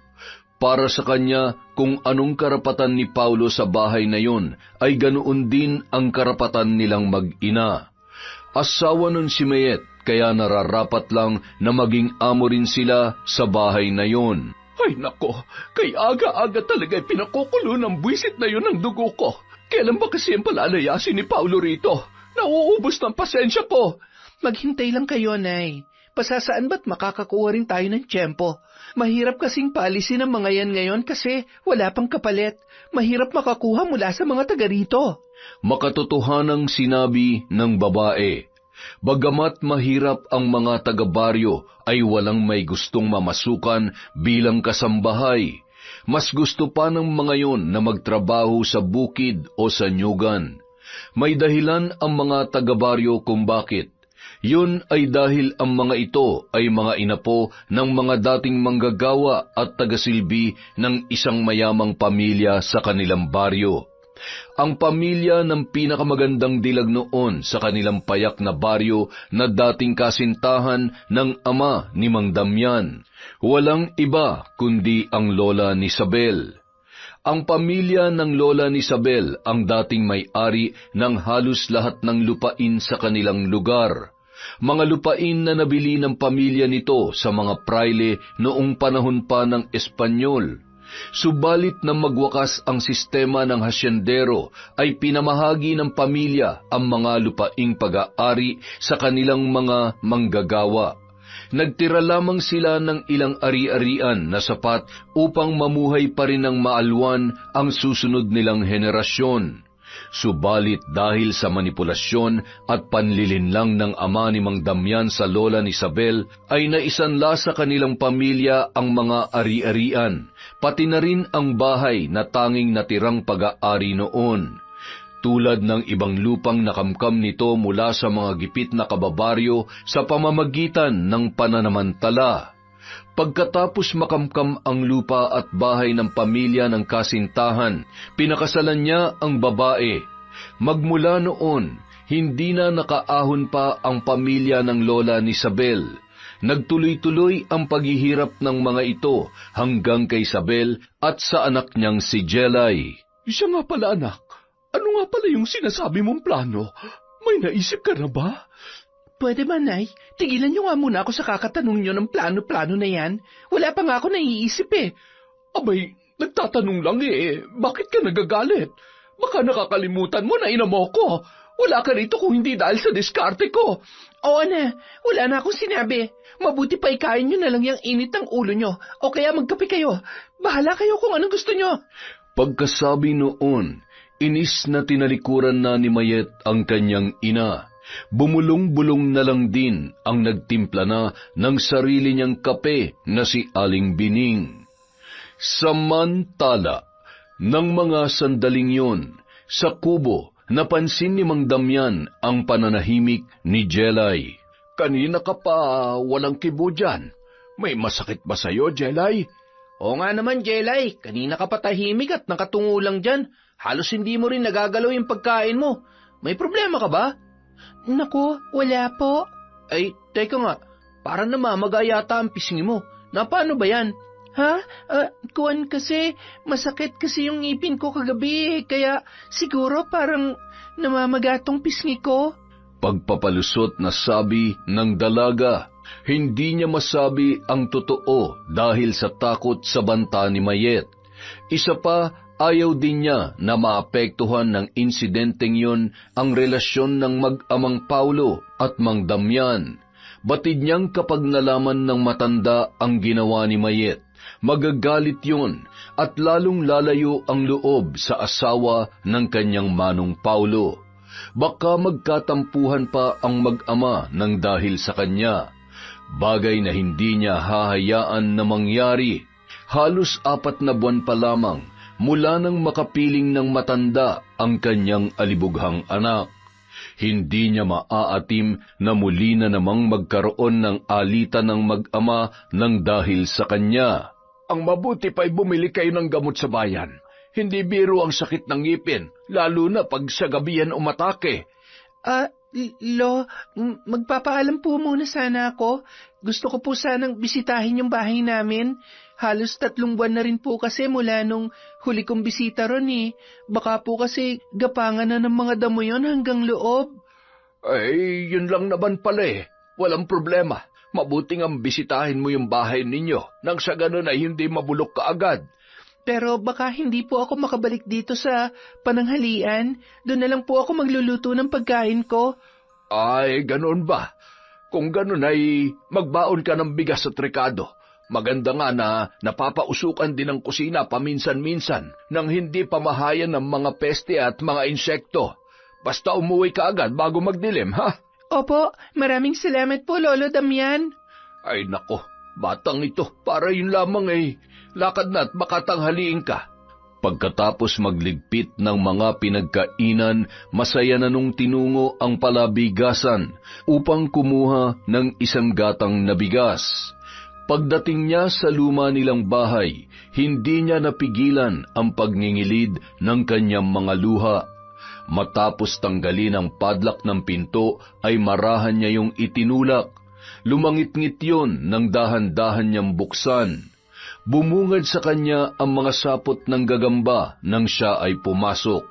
[SPEAKER 2] Para sa kanya, kung anong karapatan ni Paulo sa bahay na yon, ay ganoon din ang karapatan nilang mag-ina. Asawa nun si Mayet, kaya nararapat lang na maging amo rin sila sa bahay na yon.
[SPEAKER 1] Ay nako, kay aga-aga talaga pinakukulo ng buwisit na yon ng dugo ko. Kailan ba kasi ang palalayasin ni Paulo rito? Nauubos ng pasensya ko.
[SPEAKER 3] Maghintay lang kayo, Nay. Pasasaan ba't makakakuha rin tayo ng tiyempo? Mahirap kasing paalisin ang mga yan ngayon kasi wala pang kapalit. Mahirap makakuha mula sa mga taga rito.
[SPEAKER 2] Makatotohanang sinabi ng babae. Bagamat mahirap ang mga taga-baryo, ay walang may gustong mamasukan bilang kasambahay. Mas gusto pa ng mga yon na magtrabaho sa bukid o sa nyugan. May dahilan ang mga taga-baryo kung bakit. Yun ay dahil ang mga ito ay mga inapo ng mga dating manggagawa at tagasilbi ng isang mayamang pamilya sa kanilang baryo. Ang pamilya ng pinakamagandang dilag noon sa kanilang payak na baryo na dating kasintahan ng ama ni Mang Damian. Walang iba kundi ang lola ni Isabel. Ang pamilya ng lola ni Isabel ang dating may-ari ng halos lahat ng lupain sa kanilang lugar. Mga lupain na nabili ng pamilya nito sa mga praile noong panahon pa ng Espanyol. Subalit na magwakas ang sistema ng hasyendero, ay pinamahagi ng pamilya ang mga lupaing pag-aari sa kanilang mga manggagawa. Nagtira lamang sila ng ilang ari-arian na sapat upang mamuhay pa rin ng maalwan ang susunod nilang henerasyon. Subalit dahil sa manipulasyon at panlilinlang ng ama ni Mang Damian sa lola ni Isabel, ay naisanla sa kanilang pamilya ang mga ari-arian, pati na rin ang bahay na tanging natirang pag-aari noon. Tulad ng ibang lupang nakamkam nito mula sa mga gipit na kababaryo sa pamamagitan ng pananamantala. Pagkatapos makamkam ang lupa at bahay ng pamilya ng kasintahan, pinakasalan niya ang babae. Magmula noon, hindi na nakaahon pa ang pamilya ng lola ni Isabel. Nagtuloy-tuloy ang paghihirap ng mga ito hanggang kay Isabel at sa anak niyang si Jelay.
[SPEAKER 1] Siya nga pala, anak. Ano nga pala yung sinasabi mong plano? May naisip ka na ba?
[SPEAKER 3] Pwede ba, Nay? Tigilan niyo nga muna ako sa kakatanong niyo ng plano-plano na yan. Wala pa nga ako naiisip eh.
[SPEAKER 1] Abay, nagtatanong lang eh. Bakit ka nagagalit? Baka nakakalimutan mo na ina mo ko. Wala ka rito kung hindi dahil sa diskarte ko.
[SPEAKER 3] Oo na, wala na akong sinabi. Mabuti pa ikain niyo na lang yung init ng ulo niyo. O kaya magkape kayo. Bahala kayo kung anong gusto niyo.
[SPEAKER 2] Pagkasabi noon, inis na tinalikuran na ni Mayet ang kanyang ina. Bumulong-bulong na lang din ang nagtimpla na ng sarili niyang kape na si Aling Bining. Samantala, ng mga sandaling yon, sa kubo, napansin ni Mang Damian ang pananahimik ni Jelay.
[SPEAKER 1] Kanina ka pa walang kibo dyan. May masakit ba sa'yo, Jelay?
[SPEAKER 3] Oo nga naman, Jelay. Kanina ka pa tahimik at nakatungo lang dyan. Halos hindi mo rin nagagalaw yung pagkain mo. May problema ka ba? Naku, wala po. Ay, teka nga. Parang namamaga yata ang pisngi mo. Paano ba yan? Ha? Kuwan kasi, masakit kasi yung ngipin ko kagabi. Kaya siguro parang namamaga tong pisngi ko.
[SPEAKER 2] Pagpapalusot na sabi ng dalaga Hindi niya masabi ang totoo dahil sa takot sa banta ni Mayet. Isa pa, ayaw din niya na maapektuhan ng insidenteng yun ang relasyon ng mag-amang Paulo at Mang Damian. Batid niyang kapag nalaman ng matanda ang ginawa ni Mayet, magagalit yun at lalong lalayo ang loob sa asawa ng kanyang manong Paulo. Baka magkatampuhan pa ang mag-ama ng dahil sa kanya, bagay na hindi niya hahayaan na mangyari. Halos 4 na buwan pa lamang mula nang makapiling ng matanda ang kanyang alibughang anak. Hindi niya maaatim na muli na namang magkaroon ng alitan ng mag-ama ng dahil sa kanya.
[SPEAKER 4] Ang mabuti pa'y bumili kayo ng gamot sa bayan. Hindi biro ang sakit ng ngipin, lalo na pag sa gabihan umatake.
[SPEAKER 3] Magpapaalam po muna sana ako. Gusto ko po sanang bisitahin yung bahay namin. Halos 3 buwan na rin po kasi mula nung huli kong bisita ron eh. Baka po kasi gapangan na ng mga damo yon hanggang loob.
[SPEAKER 4] Ay, yun lang naman pala eh. Walang problema. Mabuting ang bisitahin mo yung bahay ninyo nang sa ganun ay hindi mabulok ka agad.
[SPEAKER 3] Pero baka hindi po ako makabalik dito sa pananghalian. Doon na lang po ako magluluto ng pagkain ko.
[SPEAKER 4] Ay, ganun ba? Kung ganun ay magbaon ka ng bigas at rekado. Maganda nga na napapausukan din ang kusina paminsan-minsan nang hindi pamahayan ng mga peste at mga insekto. Basta umuwi ka agad bago magdilim, ha?
[SPEAKER 3] Opo, maraming salamat po, Lolo Damian.
[SPEAKER 4] Ay nako, batang ito, para yun lamang eh. Lakad na at makatanghaliin ka.
[SPEAKER 2] Pagkatapos magligpit ng mga pinagkainan, masaya na nung tinungo ang palabigasan upang kumuha ng 1 gatang na bigas. Pagdating niya sa luma nilang bahay, hindi niya napigilan ang pagngingilid ng kanyang mga luha. Matapos tanggalin ang padlock ng pinto, ay marahan niya yung itinulak. Lumangit-ngit yun nang dahan-dahan niyang buksan. Bumungad sa kanya ang mga sapot ng gagamba nang siya ay pumasok.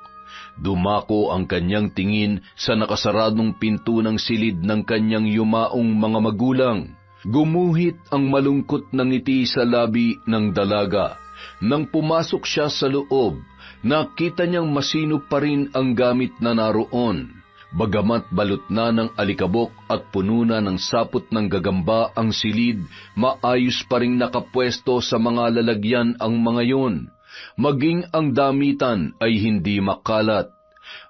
[SPEAKER 2] Dumako ang kanyang tingin sa nakasaradong pinto ng silid ng kanyang yumaong mga magulang. Gumuhit ang malungkot na ngiti sa labi ng dalaga. Nang pumasok siya sa loob, nakita niyang masino pa rin ang gamit na naroon. Bagamat balot na ng alikabok at puno na ng sapot ng gagamba ang silid, maayos pa ring nakapwesto sa mga lalagyan ang mga yon. Maging ang damitan ay hindi makalat.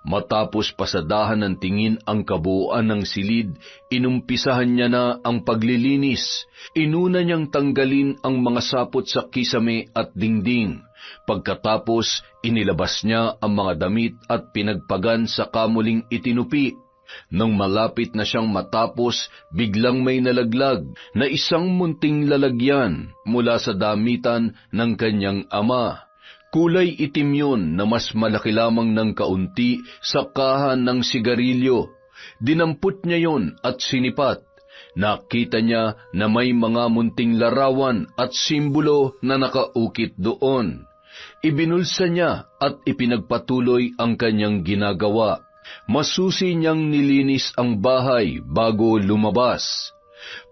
[SPEAKER 2] Matapos pasadahan ng tingin ang kabuuan ng silid, inumpisahan niya na ang paglilinis. Inuna niyang tanggalin ang mga sapot sa kisame at dingding. Pagkatapos, inilabas niya ang mga damit at pinagpagan sa kamuling itinupi. Nang malapit na siyang matapos, biglang may nalaglag na 1 munting lalagyan mula sa damitan ng kanyang ama. Kulay itim yun na mas malaki lamang ng kaunti sa kahan ng sigarilyo. Dinampot niya yon at sinipat. Nakita niya na may mga munting larawan at simbolo na nakaukit doon. Ibinulsa niya at ipinagpatuloy ang kanyang ginagawa. Masusi niyang nilinis ang bahay bago lumabas.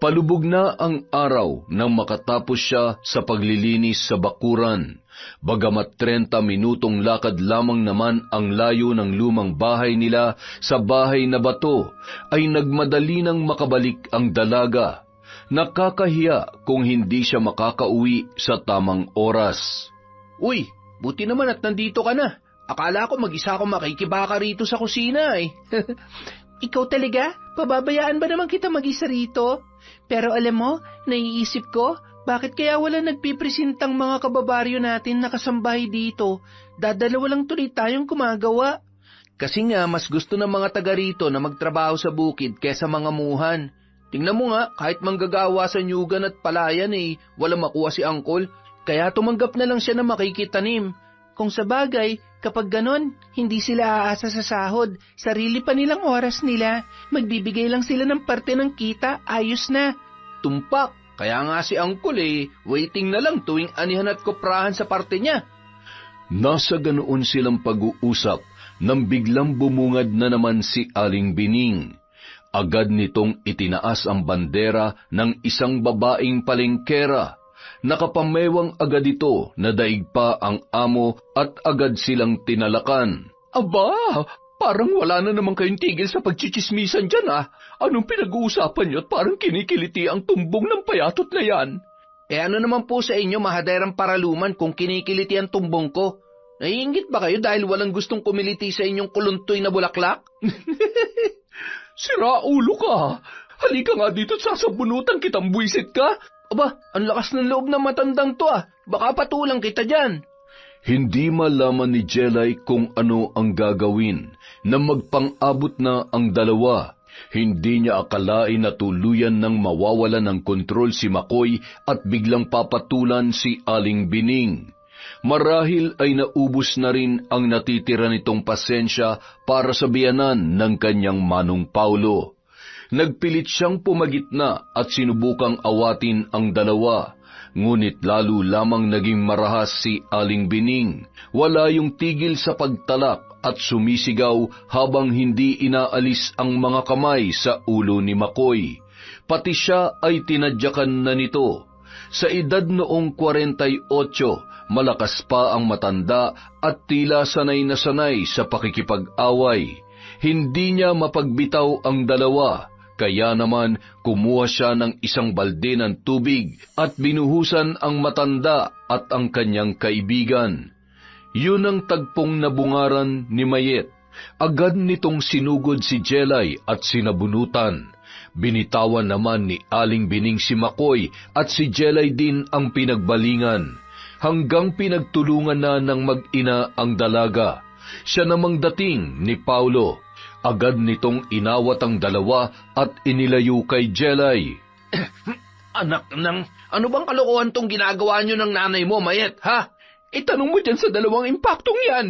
[SPEAKER 2] Palubog na ang araw nang makatapos siya sa paglilinis sa bakuran. Bagamat 30 minutong lakad lamang naman ang layo ng lumang bahay nila sa bahay na bato, ay nagmadali nang makabalik ang dalaga. Nakakahiya kung hindi siya makakauwi sa tamang oras.
[SPEAKER 3] Uy, buti naman at nandito ka na. Akala ko mag-isa ako makikibaka rito sa kusina eh. Ikaw talaga? Pababayaan ba naman kita mag-isa rito? Pero alam mo, naiisip ko, bakit kaya wala nagpipresintang mga kababaryo natin na kasambahay dito? Dadalawa lang tuloy tayong kumagawa. Kasi nga, mas gusto ng mga taga rito na magtrabaho sa bukid kesa mga muhan. Tingnan mo nga, kahit manggagawa sa nyugan at palayan wala makuha si Angkol. Kaya tumanggap na lang siya na makikitanim. Kung sa bagay, kapag ganon, hindi sila aasa sa sahod. Sarili pa nilang oras nila. Magbibigay lang sila ng parte ng kita, ayos na. Tumpak, kaya nga si Angkol waiting na lang tuwing anihan at koprahan sa parte niya.
[SPEAKER 2] Nasa ganoon silang pag-uusap nang biglang bumungad na naman si Aling Bining. Agad nitong itinaas ang bandera ng isang babaeng palengkera. Nakapamewang agad ito na daig pa ang amo at agad silang tinalakan.
[SPEAKER 1] Aba, parang wala na naman kayong tigil sa pagchichismisan dyan Anong pinag-uusapan niyo at parang kinikiliti ang tumbong ng payatot na yan?
[SPEAKER 3] Ano naman po sa inyo, mahaderang paraluman, kung kinikiliti ang tumbong ko? Naiingit ba kayo dahil walang gustong kumiliti sa inyong kuluntoy na bulaklak?
[SPEAKER 1] Sira ulo ka. Halika nga dito at sasabunutan kitang buwisit ka.
[SPEAKER 3] Aba, ang lakas ng loob ng matandang to Baka patulang kita dyan.
[SPEAKER 2] Hindi malaman ni Jelay kung ano ang gagawin na magpang-abot na ang dalawa. Hindi niya akalain na tuluyan nang mawawalan ng kontrol si Makoy at biglang papatulan si Aling Bining. Marahil ay naubos na rin ang natitira nitong pasensya para sa biyanan ng kanyang manong Paulo. Nagpilit siyang pumagitna at sinubukang awatin ang dalawa. Ngunit lalo lamang naging marahas si Aling Bining. Wala yung tigil sa pagtalak at sumisigaw habang hindi inaalis ang mga kamay sa ulo ni Makoy. Pati siya ay tinadyakan na nito. Sa edad noong 48, malakas pa ang matanda at tila sanay na sanay sa pakikipag-away. Hindi niya mapagbitaw ang dalawa. Kaya naman kumuha siya ng isang balde ng tubig at binuhusan ang matanda at ang kanyang kaibigan. Yun ang tagpong nabungaran ni Mayet. Agad nitong sinugod si Jelay at sinabunutan. Binitawan naman ni Aling Bining si Makoy at si Jelay din ang pinagbalingan. Hanggang pinagtulungan na ng mag-ina ang dalaga. Siya namang dating ni Paulo. Agad nitong inawat ang dalawa at inilayo kay Jelay.
[SPEAKER 3] Anak ng, ano bang kalokohan tong ginagawa niyo ng nanay mo, Mayet, ha?
[SPEAKER 1] Itanong mo dyan sa dalawang impaktong yan.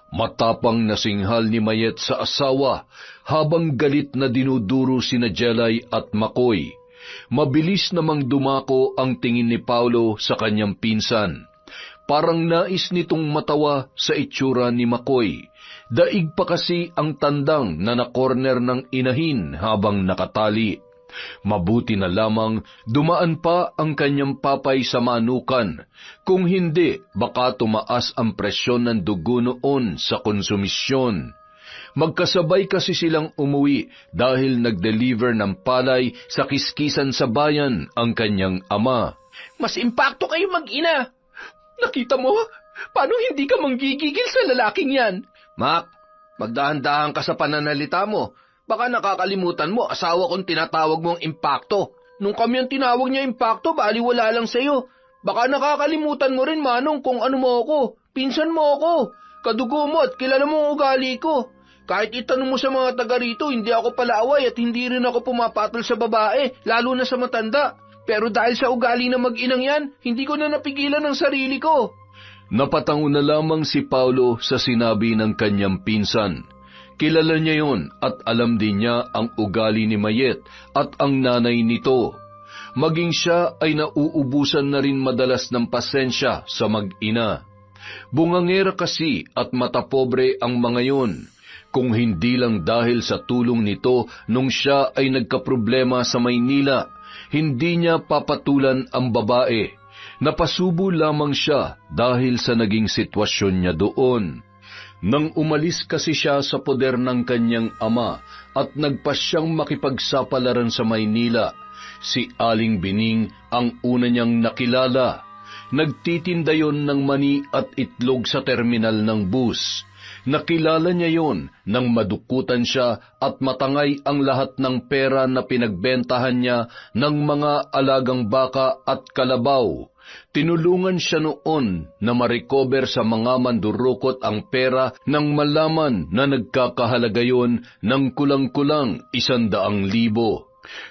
[SPEAKER 2] Matapang na singhal ni Mayet sa asawa habang galit na dinuduro sina Jelay at Makoy. Mabilis namang dumako ang tingin ni Paulo sa kanyang pinsan. Parang nais nitong matawa sa itsura ni Makoy. Daig pa kasi ang tandang na nakorner ng inahin habang nakatali. Mabuti na lamang dumaan pa ang kanyang papay sa manukan. Kung hindi, baka tumaas ang presyon ng dugo noon sa konsumisyon. Magkasabay kasi silang umuwi dahil nag-deliver ng palay sa kiskisan sa bayan ang kanyang ama.
[SPEAKER 3] Mas impakto kayo mag-ina.
[SPEAKER 1] Nakita mo? Paano hindi ka manggigigil sa lalaking yan?
[SPEAKER 3] Mak, magdahan-dahan ka sa pananalita mo. Baka nakakalimutan mo, asawa kong tinatawag mong impakto. Nung kami ang tinawag niya impakto, baliwala lang sa'yo. Baka nakakalimutan mo rin, Manong, kung ano mo ako. Pinsan mo ako. Kadugo mo at kilala mo ang ugali ko. Kahit itanong mo sa mga taga rito, hindi ako palaaway at hindi rin ako pumapatol sa babae, lalo na sa matanda. Pero dahil sa ugali na mag-inang yan, hindi ko na napigilan ang sarili ko.
[SPEAKER 2] Napatango na lamang si Paulo sa sinabi ng kanyang pinsan. Kilala niya yon at alam din niya ang ugali ni Mayet at ang nanay nito. Maging siya ay nauubusan na rin madalas ng pasensya sa mag-ina. Bungangera kasi at matapobre ang mga yon. Kung hindi lang dahil sa tulong nito nung siya ay nagkaproblema sa Maynila, hindi niya papatulan ang babae. Napasubo lamang siya dahil sa naging sitwasyon niya doon. Nang umalis kasi siya sa poder ng kanyang ama at nagpasyang makipagsapalaran sa Maynila, si Aling Bining ang una niyang nakilala. Nagtitinda yon ng mani at itlog sa terminal ng bus. Nakilala niya yon nang madukutan siya at matangay ang lahat ng pera na pinagbentahan niya ng mga alagang baka at kalabaw. Tinulungan siya noon na ma-recover sa mga mandurukot ang pera nang malaman na nagkakahalaga yon ng kulang-kulang 100,000.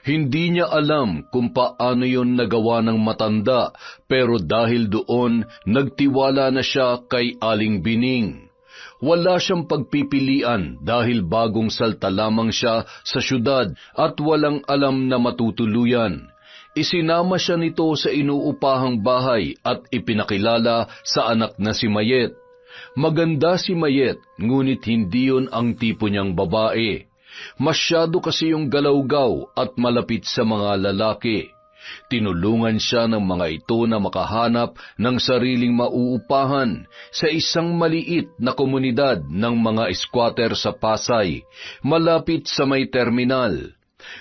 [SPEAKER 2] Hindi niya alam kung paano yon nagawa ng matanda, pero dahil doon, nagtiwala na siya kay Aling Bining. Wala siyang pagpipilian dahil bagong salta lamang siya sa syudad at walang alam na matutuluyan. Isinama siya nito sa inuupahang bahay at ipinakilala sa anak na si Mayet. Maganda si Mayet, ngunit hindi yon ang tipo niyang babae. Masyado kasi yung galawgaw at malapit sa mga lalaki. Tinulungan siya ng mga ito na makahanap ng sariling mauupahan sa isang maliit na komunidad ng mga squatter sa Pasay, malapit sa may terminal.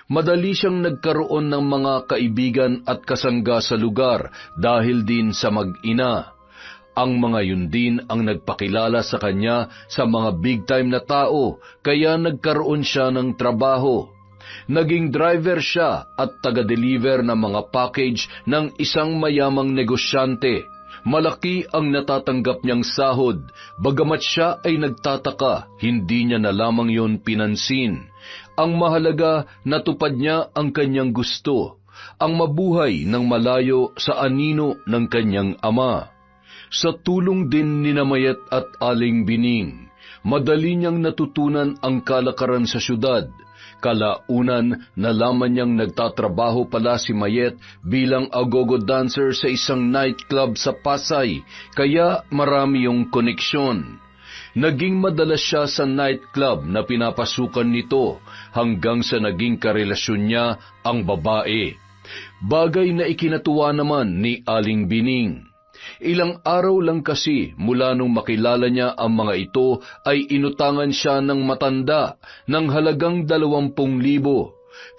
[SPEAKER 2] Madali siyang nagkaroon ng mga kaibigan at kasangga sa lugar dahil din sa mag-ina. Ang mga yun din ang nagpakilala sa kanya sa mga big-time na tao, kaya nagkaroon siya ng trabaho. Naging driver siya at taga-deliver ng mga package ng isang mayamang negosyante. Malaki ang natatanggap niyang sahod, bagamat siya ay nagtataka, hindi niya na lamang yon pinansin. Ang mahalaga, natupad niya ang kanyang gusto, ang mabuhay ng malayo sa anino ng kanyang ama. Sa tulong din ni Mayet at Aling Bining, madali niyang natutunan ang kalakaran sa syudad. Kalaunan, nalaman niyang nagtatrabaho pala si Mayet bilang agogo dancer sa isang nightclub sa Pasay, kaya marami yung koneksyon. Naging madalas siya sa nightclub na pinapasukan nito hanggang sa naging karelasyon niya ang babae. Bagay na ikinatuwa naman ni Aling Bining. Ilang araw lang kasi mula nung makilala niya ang mga ito ay inutangan siya ng matanda ng halagang 20,000.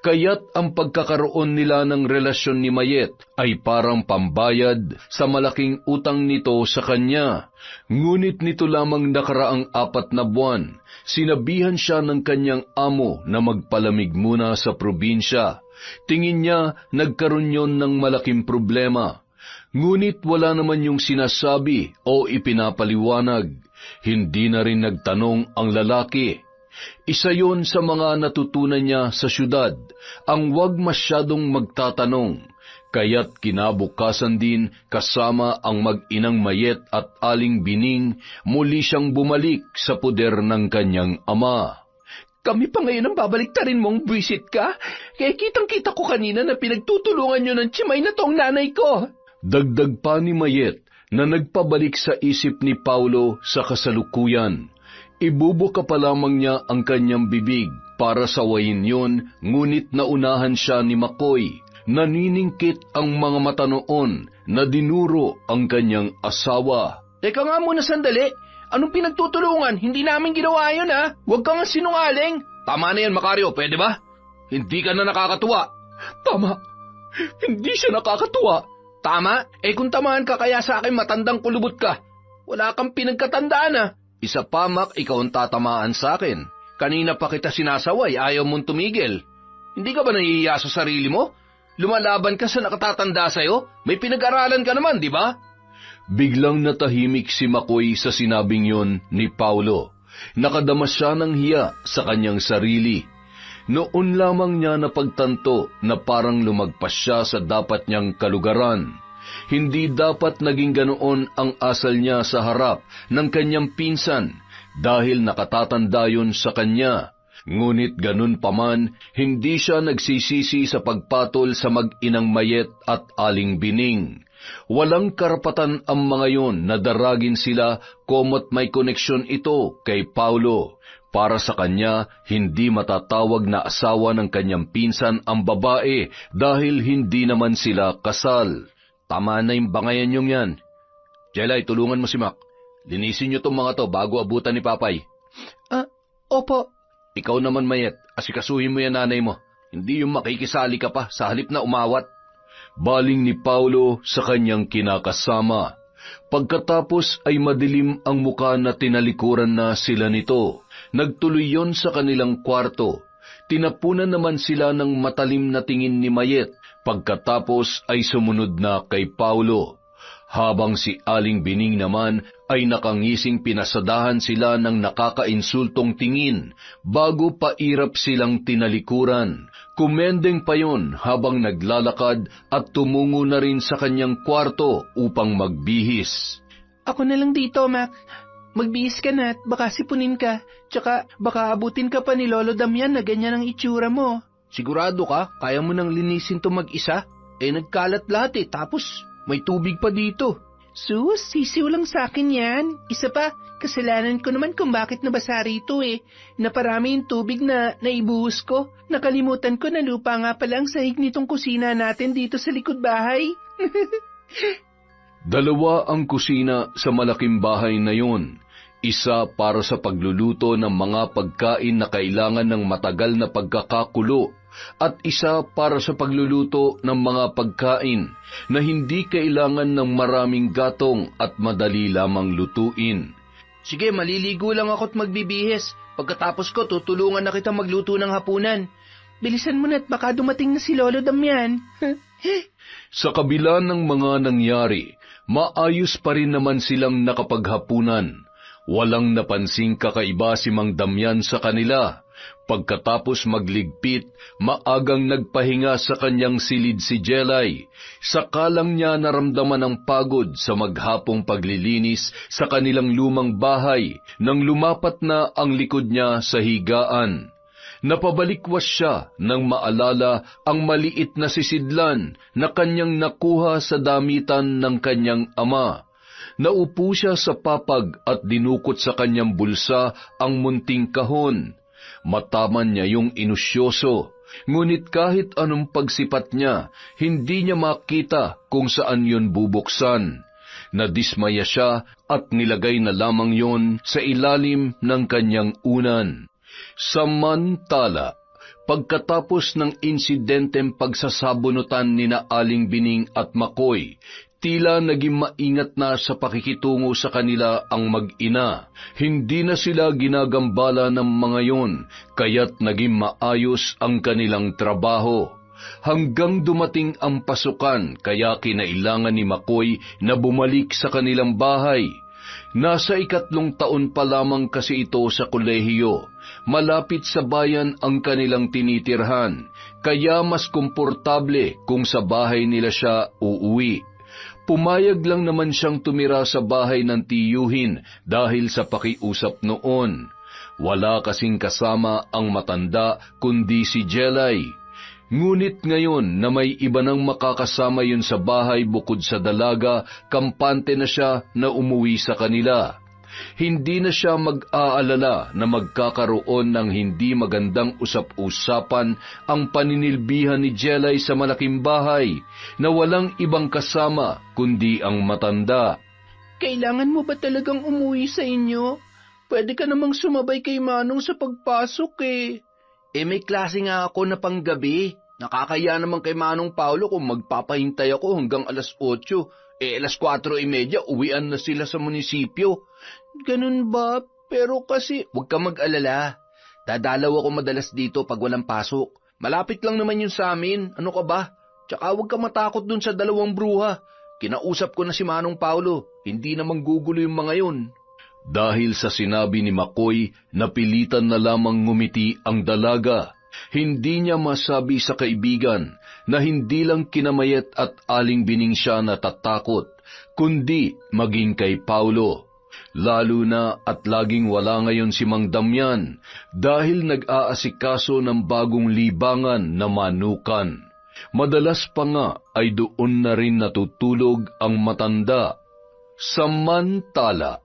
[SPEAKER 2] Kaya't ang pagkakaroon nila ng relasyon ni Mayet ay parang pambayad sa malaking utang nito sa kanya. Ngunit nito lamang nakaraang 4 na buwan, sinabihan siya ng kanyang amo na magpalamig muna sa probinsya. Tingin niya nagkaroon yon ng malaking problema. Ngunit wala naman yung sinasabi o ipinapaliwanag. Hindi na rin nagtanong ang lalaki. Isa yon sa mga natutunan niya sa syudad, ang huwag masyadong magtatanong. Kaya't kinabukasan din kasama ang mag-inang Mayet at Aling Bining, muli siyang bumalik sa puder ng kanyang ama.
[SPEAKER 1] Kami pa ngayon ang babaliktarin mong visit ka, kaya kitang-kita ko kanina na pinagtutulungan niyo ng tsimay na tong nanay ko.
[SPEAKER 2] Dagdag pa ni Mayet na nagpabalik sa isip ni Paulo sa kasalukuyan. Ibubuka pa lamang niya ang kanyang bibig para sawayin yon, ngunit naunahan siya ni Makoy. Naniningkit ang mga mata noon na dinuro ang kanyang asawa.
[SPEAKER 3] Teka nga muna sandali, anong pinagtutulungan? Hindi namin ginawa yun ha, huwag ka nga sinungaling.
[SPEAKER 2] Tama na yan, Macario, pwede ba? Hindi ka na nakakatuwa.
[SPEAKER 1] Tama, hindi siya nakakatuwa.
[SPEAKER 3] Tama? Kung tamaan ka kaya sa akin matandang kulubot ka. Wala kang pinagkatandaan ah.
[SPEAKER 2] Isa pa, Mac, ikaw ang tatamaan sa akin. Kanina pa kita sinasaway, ayaw mong tumigil. Hindi ka ba nahihiya sa sarili mo? Lumalaban ka sa nakatatanda sa'yo? May pinag-aralan ka naman, di ba? Biglang natahimik si Makoy sa sinabing yon ni Paulo. Nakadama siya ng hiya sa kanyang sarili. Noon lamang niya napagtanto na parang lumagpas siya sa dapat niyang kalugaran. Hindi dapat naging ganoon ang asal niya sa harap ng kanyang pinsan dahil nakatatanda yun sa kanya. Ngunit ganun pa man, hindi siya nagsisisi sa pagpatol sa mag-inang Mayet at Aling Bining. Walang karapatan ang mga yon na daragin sila komot may koneksyon ito kay Paulo. Para sa kanya, hindi matatawag na asawa ng kanyang pinsan ang babae dahil hindi naman sila kasal. Tama na yung bangayan niyong yan. Jelay, tulungan mo si Mac. Linisin niyo tong mga to bago abutan ni Papay.
[SPEAKER 3] Opo.
[SPEAKER 2] Ikaw naman, Mayet, asikasuhin mo yan nanay mo. Hindi yung makikisali ka pa sa halip na umawat. Baling ni Paulo sa kanyang kinakasama. Pagkatapos ay madilim ang muka na tinalikuran na sila nito. Nagtuloy yon sa kanilang kwarto. Tinapunan naman sila ng matalim na tingin ni Mayet. Pagkatapos ay sumunod na kay Paulo. Habang si Aling Bining naman ay nakangising pinasadahan sila ng nakakainsultong tingin bago pairap silang tinalikuran. Kumendeng pa yon habang naglalakad at tumungo na rin sa kanyang kwarto upang magbihis.
[SPEAKER 3] Ako na lang dito, Mac. Magbihis ka na at baka sipunin ka. Tsaka baka abutin ka pa ni Lolo Damian na ganyan ang itsura mo.
[SPEAKER 2] Sigurado ka? Kaya mo nang linisin to mag-isa? Nagkalat lahat tapos may tubig pa dito.
[SPEAKER 3] Sus, sisiw lang sa akin yan. Isa pa, kasalanan ko naman kung bakit nabasa rito eh. Naparami yung tubig na naibuhos ko. Nakalimutan ko na lupa nga pala ang sahig nitong kusina natin dito sa likod bahay.
[SPEAKER 2] Dalawa ang kusina sa malaking bahay na yun. Isa para sa pagluluto ng mga pagkain na kailangan ng matagal na pagkakakulo at isa para sa pagluluto ng mga pagkain na hindi kailangan ng maraming gatong at madali lamang lutuin.
[SPEAKER 3] Sige, maliligo lang ako't magbibihis. Pagkatapos ko, tutulungan na kita magluto ng hapunan. Bilisan mo na't baka dumating na si Lolo Damian.
[SPEAKER 2] Sa kabila ng mga nangyari, maayos pa rin naman silang nakapaghapunan. Walang napansing kakaiba si Mang Damian sa kanila. Pagkatapos magligpit, maagang nagpahinga sa kanyang silid si Jelay. Sakalang niya naramdaman ang pagod sa maghapong paglilinis sa kanilang lumang bahay nang lumapat na ang likod niya sa higaan. Napabalikwas siya nang maalala ang maliit na sisidlan na kanyang nakuha sa damitan ng kanyang ama. Naupo siya sa papag at dinukot sa kanyang bulsa ang munting kahon. Mataman niya yung inusyoso, ngunit kahit anong pagsipat niya, hindi niya makita kung saan yun bubuksan. Nadismaya siya at nilagay na lamang yon sa ilalim ng kanyang unan. Samantala, pagkatapos ng insidenteng pagsasabunutan ni na Aling Bining at Makoy, tila naging maingat na sa pakikitungo sa kanila ang mag-ina. Hindi na sila ginagambala ng mga yon, kaya't naging maayos ang kanilang trabaho. Hanggang dumating ang pasukan, kaya kinailangan ni Makoy na bumalik sa kanilang bahay. Nasa 3 taon pa lamang kasi ito sa kolehiyo. Malapit sa bayan ang kanilang tinitirhan, kaya mas komportable kung sa bahay nila siya uuwi. Pumayag lang naman siyang tumira sa bahay ng tiyuhin dahil sa pakiusap noon. Wala kasing kasama ang matanda kundi si Jelay. Ngunit ngayon na may iba nang makakasama yun sa bahay bukod sa dalaga, kampante na siya na umuwi sa kanila. Hindi na siya mag-aalala na magkakaroon ng hindi magandang usap-usapan ang paninilbihan ni Jelay sa malaking bahay na walang ibang kasama kundi ang matanda.
[SPEAKER 3] Kailangan mo ba talagang umuwi sa inyo? Pwede ka namang sumabay kay Manong sa pagpasok eh.
[SPEAKER 1] May klase nga ako na panggabi. Nakakaya naman kay Manong Paulo kung magpapahintay ako hanggang alas 8. Alas 4:30, uwian na sila sa munisipyo.
[SPEAKER 3] Ganun ba? Pero kasi...
[SPEAKER 1] Huwag ka mag-alala. Dadalaw ako madalas dito pag walang pasok. Malapit lang naman yun sa amin. Ano ka ba? Tsaka huwag ka matakot dun sa 2 bruha. Kinausap ko na si Manong Paulo. Hindi naman gugulo yung mga yun.
[SPEAKER 2] Dahil sa sinabi ni Makoy, napilitan na lamang ngumiti ang dalaga. Hindi niya masabi sa kaibigan na hindi lang kinamayat at Aling Bining siya natatakot, kundi maging kay Paulo. Lalo na at laging wala ngayon si Mang Damian dahil nag-aasikaso ng bagong libangan na manukan. Madalas pa nga ay doon na rin natutulog ang matanda. Samantala,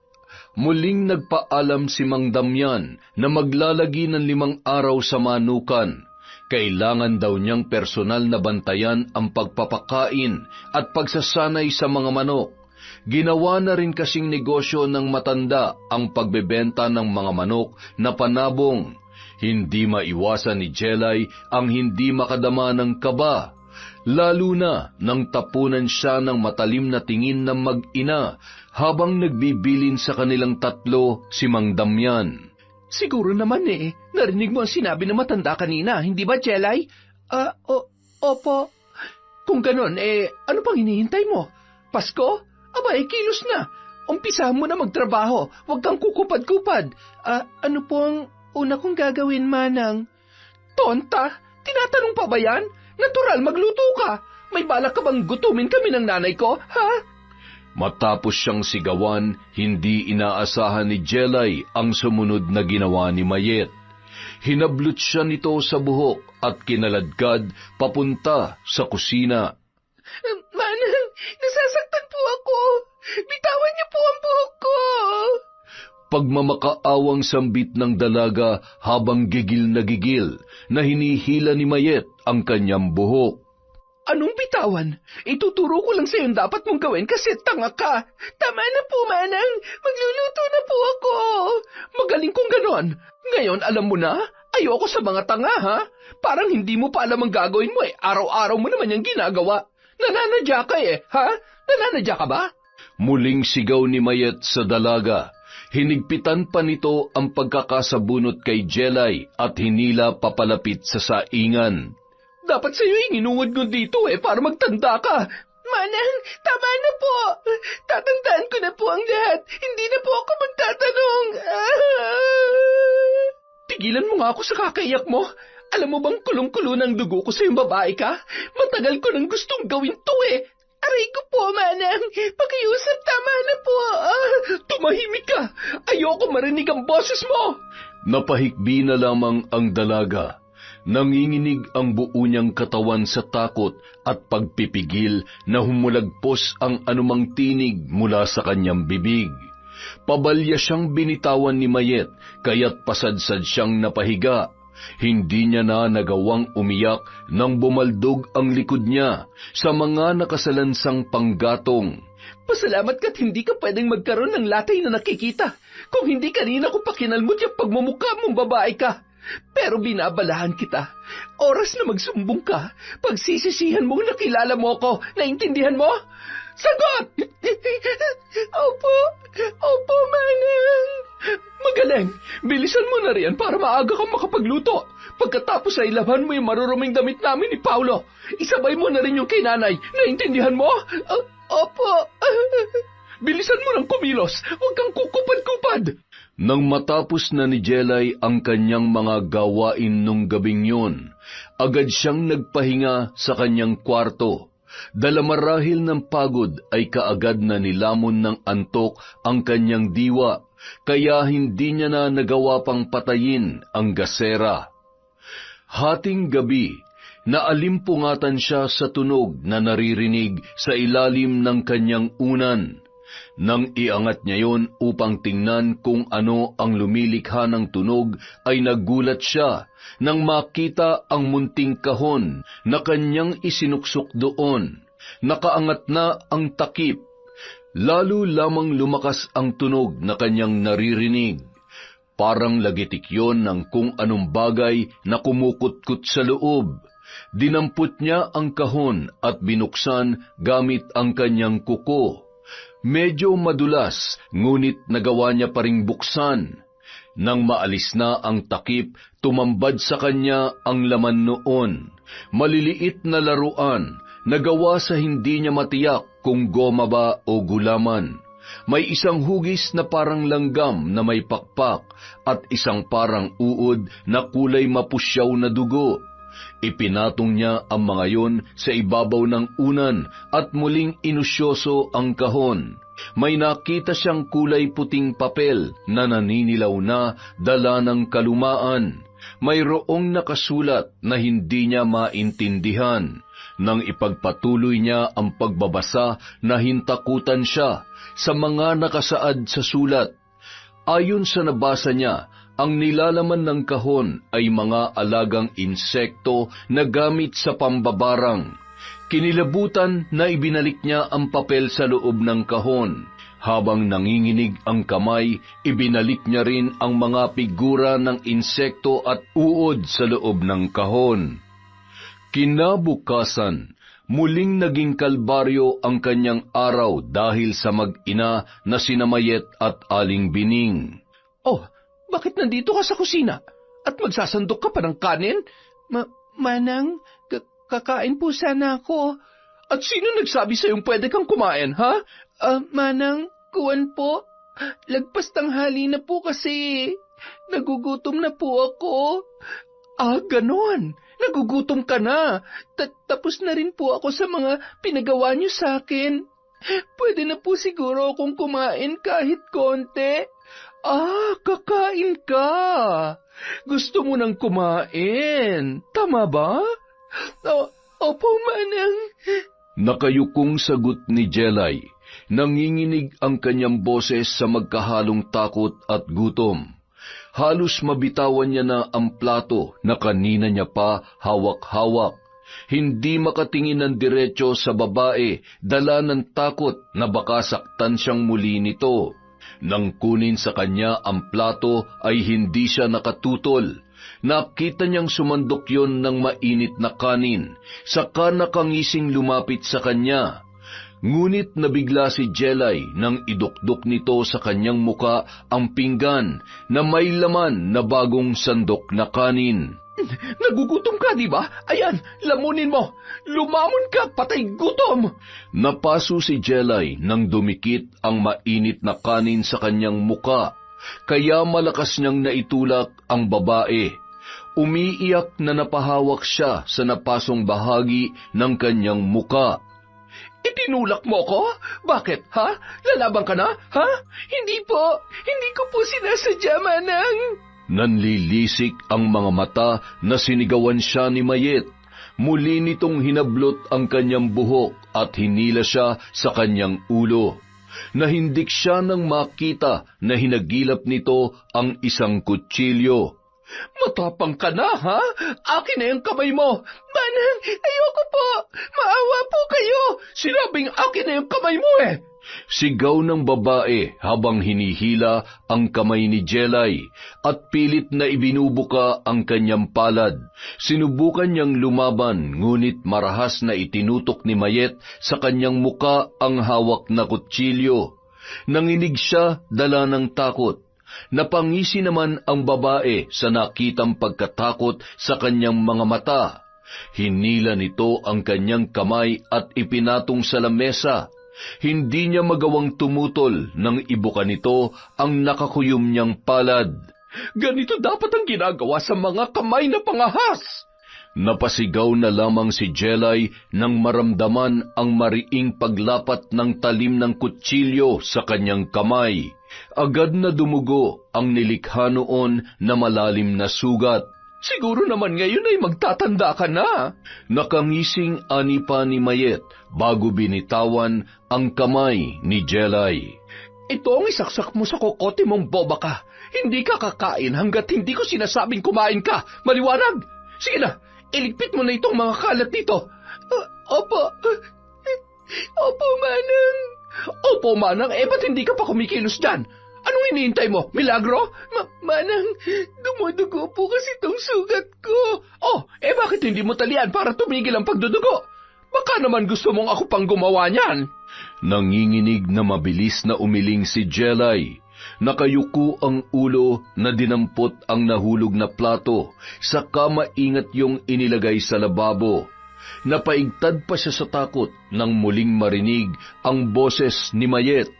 [SPEAKER 2] muling nagpaalam si Mang Damian na maglalagi ng 5 araw sa manukan. Kailangan daw niyang personal na bantayan ang pagpapakain at pagsasanay sa mga manok. Ginawa na rin kasing negosyo ng matanda ang pagbebenta ng mga manok na panabong. Hindi maiwasan ni Jelay ang hindi makadama ng kaba, lalo na nang tapunan siya ng matalim na tingin ng mag-ina habang nagbibilin sa kanilang 3 si Mang Damian.
[SPEAKER 3] Siguro naman narinig mo ang sinabi ng matanda kanina, hindi ba, Jelay? Opo. Kung ganon, ano pang hinihintay mo? Pasko? Aba, kilos na. Umpisahan mo na magtrabaho, huwag kang kukupad-kupad. Ano po ang una kong gagawin, Manang? Tonta? Tinatanong pa ba yan? Natural, magluto ka. May balak ka bang gutumin kami ng nanay ko, ha?
[SPEAKER 2] Matapos siyang sigawan, hindi inaasahan ni Jelay ang sumunod na ginawa ni Mayet. Hinablot siya nito sa buhok at kinaladkad papunta sa kusina.
[SPEAKER 3] Manang, nasasaktan po ako.
[SPEAKER 2] Pagmamakaawang sambit ng dalaga habang gigil na hinihila ni Mayet ang kanyang buhok.
[SPEAKER 1] Anong bitawan? Ituturo ko lang sa'yo dapat mong gawin kasi tanga ka. Tama na po, Manang. Magluluto na po ako. Magaling kong ganon. Ngayon, alam mo na, ayoko sa mga tanga, ha? Parang hindi mo pa alam ang gagawin mo eh. Araw-araw mo naman yung ginagawa. Nananadya ka eh, ha? Nananadya ka ba?
[SPEAKER 2] Muling sigaw ni Mayet sa dalaga. Hinigpitan pa nito ang pagkakasabunot kay Jelay at hinila papalapit sa saingan.
[SPEAKER 1] Dapat sa'yo inungod ko dito eh, para magtanda ka. Manang, tama na po. Tatandaan ko na po ang lahat. Hindi na po ako magtatanong. Tigilan mo nga ako sa kakaiyak mo. Alam mo bang kulong-kulo ng dugo ko sa'yong babae ka? Matagal ko nang gustong gawin to eh. Aray ko po, Manang. Pakiusap, tama na po. Tumahimik ka. Ayoko marinig ang boses mo.
[SPEAKER 2] Napahikbi na lamang ang dalaga. Nanginginig ang buo niyang katawan sa takot at pagpipigil na humulagpos ang anumang tinig mula sa kanyang bibig. Pabalya siyang binitawan ni Mayet, kaya't pasadsad siyang napahiga. Hindi niya na nagawang umiyak nang bumaldog ang likod niya sa mga nakasalansang panggatong.
[SPEAKER 1] Pasalamat ka't hindi ka pwedeng magkaroon ng latay na nakikita. Kung hindi kanina ko pa kinalmot yung pagmumukha mong babae ka. Pero binabalahan kita. Oras na magsumbong ka, pagsisisihan mong nakilala mo ko. Naintindihan mo? Sagot! Opo, Manang. Magaling. Bilisan mo na riyan para maaga kang makapagluto. Pagkatapos ay laban mo yung maruruming damit namin ni Paulo. Isabay mo na rin yung kay nanay. Naintindihan mo? Opo. Bilisan mo ng kumilos. Huwag kang kukupad-kupad.
[SPEAKER 2] Nang matapos na ni Jelay ang kanyang mga gawain nung gabing yun, agad siyang nagpahinga sa kanyang kwarto. Dala marahil ng pagod ay kaagad na nilamon ng antok ang kanyang diwa, kaya hindi niya na nagawa pang patayin ang gasera. Hating gabi, naalimpungatan siya sa tunog na naririnig sa ilalim ng kanyang unan. Nang iangat niya yon upang tingnan kung ano ang lumilikha ng tunog, ay nagulat siya nang makita ang munting kahon na kanyang isinuksok doon. Nakaangat na ang takip. Lalo lamang lumakas ang tunog na kanyang naririnig. Parang lagitik yon ng kung anong bagay na kumukutkot sa loob. Dinampot niya ang kahon at binuksan gamit ang kanyang kuko. Medyo madulas, ngunit nagawa niya pa ring buksan. Nang maalis na ang takip, tumambad sa kanya ang laman noon. Maliliit na laruan, nagawa sa hindi niya matiyak kung goma ba o gulaman. May isang hugis na parang langgam na may pakpak at isang parang uod na kulay mapusyaw na dugo. Ipinatong niya ang mga yon sa ibabaw ng unan at muling inusyoso ang kahon. May nakita siyang kulay puting papel na naninilaw na dala ng kalumaan. Mayroong nakasulat na hindi niya maintindihan. Nang ipagpatuloy niya ang pagbabasa, nahintakutan siya sa mga nakasaad sa sulat. Ayon sa nabasa niya, ang nilalaman ng kahon ay mga alagang insekto na gamit sa pambabarang. Kinilabutan na ibinalik niya ang papel sa loob ng kahon. Habang nanginginig ang kamay, ibinalik niya rin ang mga figura ng insekto at uod sa loob ng kahon. Kinabukasan, muling naging kalbaryo ang kanyang araw dahil sa mag-ina na sina Mayet at Aling Bining.
[SPEAKER 1] Oh, bakit nandito ka sa kusina? At magsasandok ka pa ng kanin?
[SPEAKER 3] Manang, kakain po sana ako.
[SPEAKER 1] At sino nagsabi sa'yong pwede kang kumain, ha?
[SPEAKER 3] Manang, kuwan po. Lagpas tanghali na po kasi. Nagugutom na po ako.
[SPEAKER 1] Ganon. Nagugutom ka na.
[SPEAKER 3] Tapos na rin po ako sa mga pinagawa niyo sa akin. Pwede na po siguro akong kumain kahit konti.
[SPEAKER 1] Kakain ka. Gusto mo nang kumain. Tama ba?
[SPEAKER 3] Opo, Manang.
[SPEAKER 2] Nakayukong sagot ni Jelay. Nanginginig ang kanyang boses sa magkahalong takot at gutom. Halos mabitawan niya na ang plato na kanina niya pa hawak-hawak. Hindi makatingin ng diretso sa babae, dala ng takot na baka saktan siyang muli nito. Nang kunin sa kanya ang plato ay hindi siya nakatutol. Nakita niyang sumandok yon ng mainit na kanin, saka nakangising lumapit sa kanya. Ngunit nabigla si Jelay nang idukdok nito sa kanyang muka ang pinggan na may laman na bagong sandok na kanin.
[SPEAKER 1] Nagugutom ka, di ba? Ayan, lamunin mo. Lumamon ka, patay gutom.
[SPEAKER 2] Napaso si Jelay nang dumikit ang mainit na kanin sa kanyang muka, kaya malakas niyang naitulak ang babae. Umiiyak na napahawak siya sa napasong bahagi ng kanyang muka.
[SPEAKER 1] Itinulak mo ko? Bakit, ha? Lalaban ka na, ha? Hindi po. Hindi ko po sinasadya, Manang.
[SPEAKER 2] Nanlilisik ang mga mata na sinigawan siya ni Mayet. Muli nitong hinablot ang kanyang buhok at hinila siya sa kanyang ulo. Nahindik siya nang makita na hinagilap nito ang isang kutsilyo.
[SPEAKER 1] Matapang ka na, ha? Akin na yung kamay mo. Manang, ayoko po. Maawa po kayo. Sinabing akin na yung kamay mo eh.
[SPEAKER 2] Sigaw ng babae habang hinihila ang kamay ni Jelay at pilit na ibinubuka ang kanyang palad. Sinubukan niyang lumaban ngunit marahas na itinutok ni Mayet sa kanyang muka ang hawak na kutsilyo. Nanginig siya dala ng takot. Napangisi naman ang babae sa nakitang pagkatakot sa kanyang mga mata. Hinila nito ang kanyang kamay at ipinatong sa lamesa. Hindi niya magawang tumutol nang ibuka nito ang nakakuyom niyang palad.
[SPEAKER 1] Ganito dapat ang ginagawa sa mga kamay na pangahas.
[SPEAKER 2] Napasigaw na lamang si Jelay nang maramdaman ang mariing paglapat ng talim ng kutsilyo sa kanyang kamay. Agad na dumugo ang nilikha noon na malalim na sugat.
[SPEAKER 1] Siguro naman ngayon ay magtatanda ka na.
[SPEAKER 2] Nakangising ani pa ni Mayet bago binitawan ang kamay ni Jelay.
[SPEAKER 1] Ito ang isaksak mo sa kokote mong boba ka. Hindi ka kakain hanggat hindi ko sinasabing kumain ka. Maliwanag! Sige na, iligpit mo na itong mga kalat dito. Opo. Opo, Manang. Opo, Manang. Ba't hindi ka pa kumikilos dyan? Anong iniintay mo? Milagro? Manang, dumudugo po kasi itong sugat ko. Bakit hindi mo talian para tumigil ang pagdudugo? Baka naman gusto mong ako pang gumawa niyan.
[SPEAKER 2] Nanginginig na mabilis na umiling si Jelay. Nakayuko ang ulo na dinampot ang nahulog na plato, saka maingat yung inilagay sa lababo. Napaigtad pa siya sa takot nang muling marinig ang boses ni Mayet.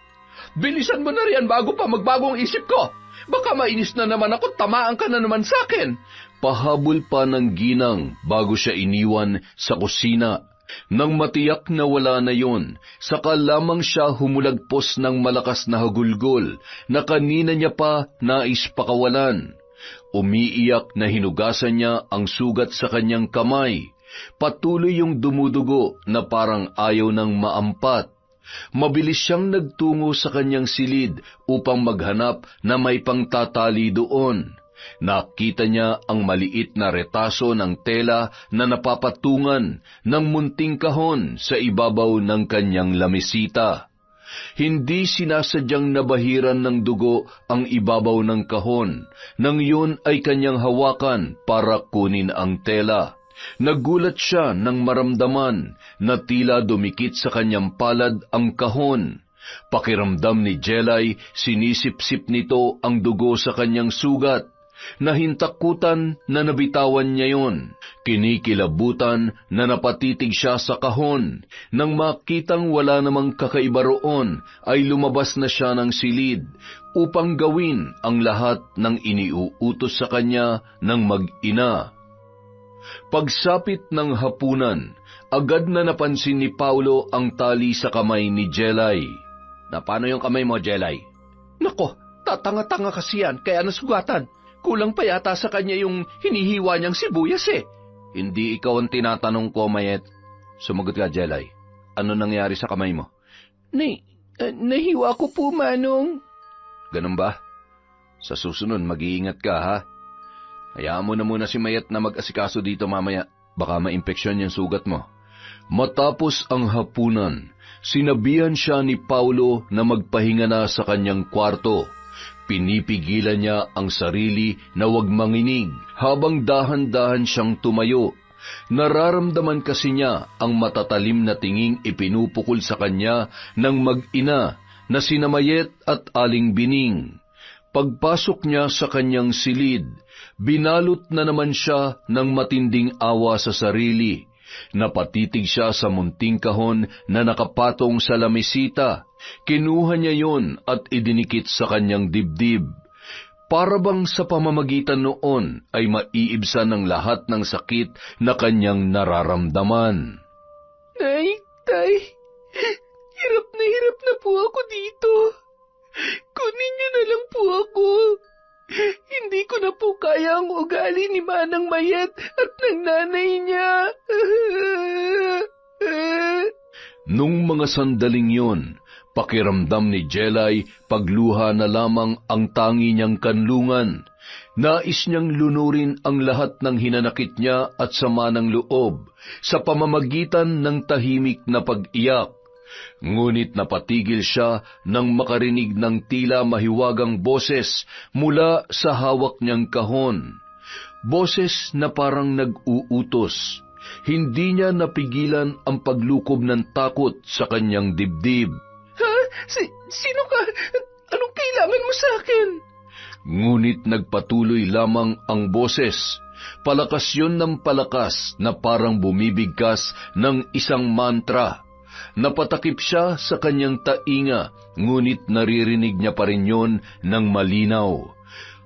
[SPEAKER 1] Bilisan mo na riyan bago pa magbagong isip ko. Baka mainis na naman ako, tamaan ka na naman sa akin.
[SPEAKER 2] Pahabol pa ng ginang bago siya iniwan sa kusina. Nang matiyak na wala na yon, saka lamang siya humulagpos ng malakas na hagulgol na kanina niya pa nais pakawalan. Umiiyak na hinugasan niya ang sugat sa kanyang kamay. Patuloy yung dumudugo na parang ayaw ng maampat. Mabilis siyang nagtungo sa kanyang silid upang maghanap na may pangtatali doon. Nakita niya ang maliit na retaso ng tela na napapatungan ng munting kahon sa ibabaw ng kanyang lamisita. Hindi sinasadyang nabahiran ng dugo ang ibabaw ng kahon, nang yun ay kanyang hawakan para kunin ang tela. Nagulat siya nang maramdaman na tila dumikit sa kanyang palad ang kahon. Pakiramdam ni Jelay, sinisip-sip nito ang dugo sa kanyang sugat. Nahintakutan na nabitawan niya yon. Kinikilabutan na napatitig siya sa kahon. Nang makitang wala namang kakaiba roon, ay lumabas na siya ng silid upang gawin ang lahat ng iniuutos sa kanya ng mag-ina. Pagsapit ng hapunan, agad na napansin ni Paulo ang tali sa kamay ni Jelay.
[SPEAKER 1] Na paano yung kamay mo, Jelay? Nako, tatanga-tanga kasi yan, kaya nasugatan. Kulang pa yata sa kanya yung hinihiwa niyang sibuyas eh.
[SPEAKER 2] Hindi ikaw ang tinatanong ko, Mayet. Sumagot ka, Jelay. Ano nangyari sa kamay mo?
[SPEAKER 3] Nahiwa ko po, Manong.
[SPEAKER 2] Ganun ba? Sa susunod, mag-iingat ka, ha? Hayaan mo na muna si Mayet na mag-asikaso dito mamaya. Baka maimpeksyon yung sugat mo. Matapos ang hapunan, sinabihan siya ni Paulo na magpahinga na sa kanyang kwarto. Pinipigilan niya ang sarili na huwag manginig habang dahan-dahan siyang tumayo. Nararamdaman kasi niya ang matatalim na tinging ipinupukol sa kanya ng mag-ina na sina Mayet at Aling Bining. Pagpasok niya sa kanyang silid, binalot na naman siya ng matinding awa sa sarili. Napatitig siya sa munting kahon na nakapatong sa lamisita. Kinuha niya yon at idinikit sa kanyang dibdib. Para bang sa pamamagitan noon ay maiibsan ng lahat ng sakit na kanyang nararamdaman.
[SPEAKER 3] Nay, Tay, hirap na po ako dito. Kunin niyo na lang po ako. Hindi ko na po kaya ang ugali ni Manang Mayet at ng nanay niya.
[SPEAKER 2] Nung mga sandaling yon, pakiramdam ni Jelay pagluha na lamang ang tangi niyang kanlungan. Nais niyang lunurin ang lahat ng hinanakit niya at sama ng loob sa pamamagitan ng tahimik na pag-iyak. Ngunit napatigil siya nang makarinig ng tila mahiwagang boses mula sa hawak niyang kahon. Boses na parang nag-uutos. Hindi niya napigilan ang paglukob ng takot sa kanyang dibdib.
[SPEAKER 3] Ha? Sino ka? Anong kailangan mo sa akin?
[SPEAKER 2] Ngunit nagpatuloy lamang ang boses. Palakas yun ng palakas na parang bumibigkas ng isang mantra. Napatakip siya sa kanyang tainga, ngunit naririnig niya pa rin yun ng malinaw.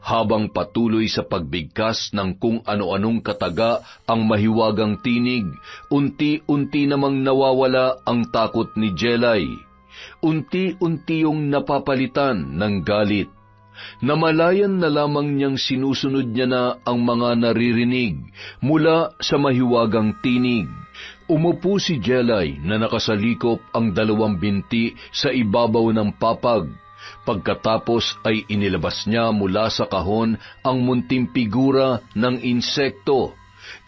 [SPEAKER 2] Habang patuloy sa pagbigkas ng kung ano-anong kataga ang mahiwagang tinig, unti-unti namang nawawala ang takot ni Jelay. Unti-unti yung napapalitan ng galit. Namalayan na lamang niyang sinusunod niya na ang mga naririnig mula sa mahiwagang tinig. Umupo si Jelay na nakasalikop ang 2 binti sa ibabaw ng papag. Pagkatapos ay inilabas niya mula sa kahon ang munting figura ng insekto.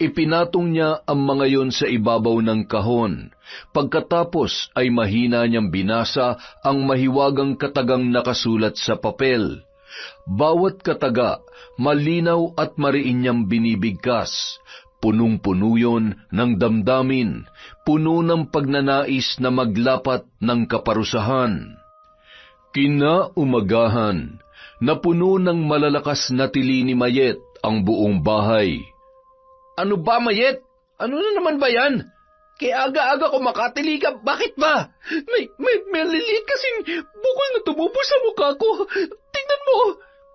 [SPEAKER 2] Ipinatong niya ang mga yon sa ibabaw ng kahon. Pagkatapos ay mahina niyang binasa ang mahiwagang katagang nakasulat sa papel. Bawat kataga, malinaw at mariin niyang binibigkas. Punong-puno yon ng damdamin, puno ng pagnanais na maglapat ng kaparusahan. Kinaumagahan, napuno ng malalakas na tili ni Mayet ang buong bahay.
[SPEAKER 1] Ano ba, Mayet? Ano na naman ba yan? Kaya aga-aga ko makatili ka, bakit ba? May maliliit kasing bukol na tumubo sa mukha ko. Tingnan mo.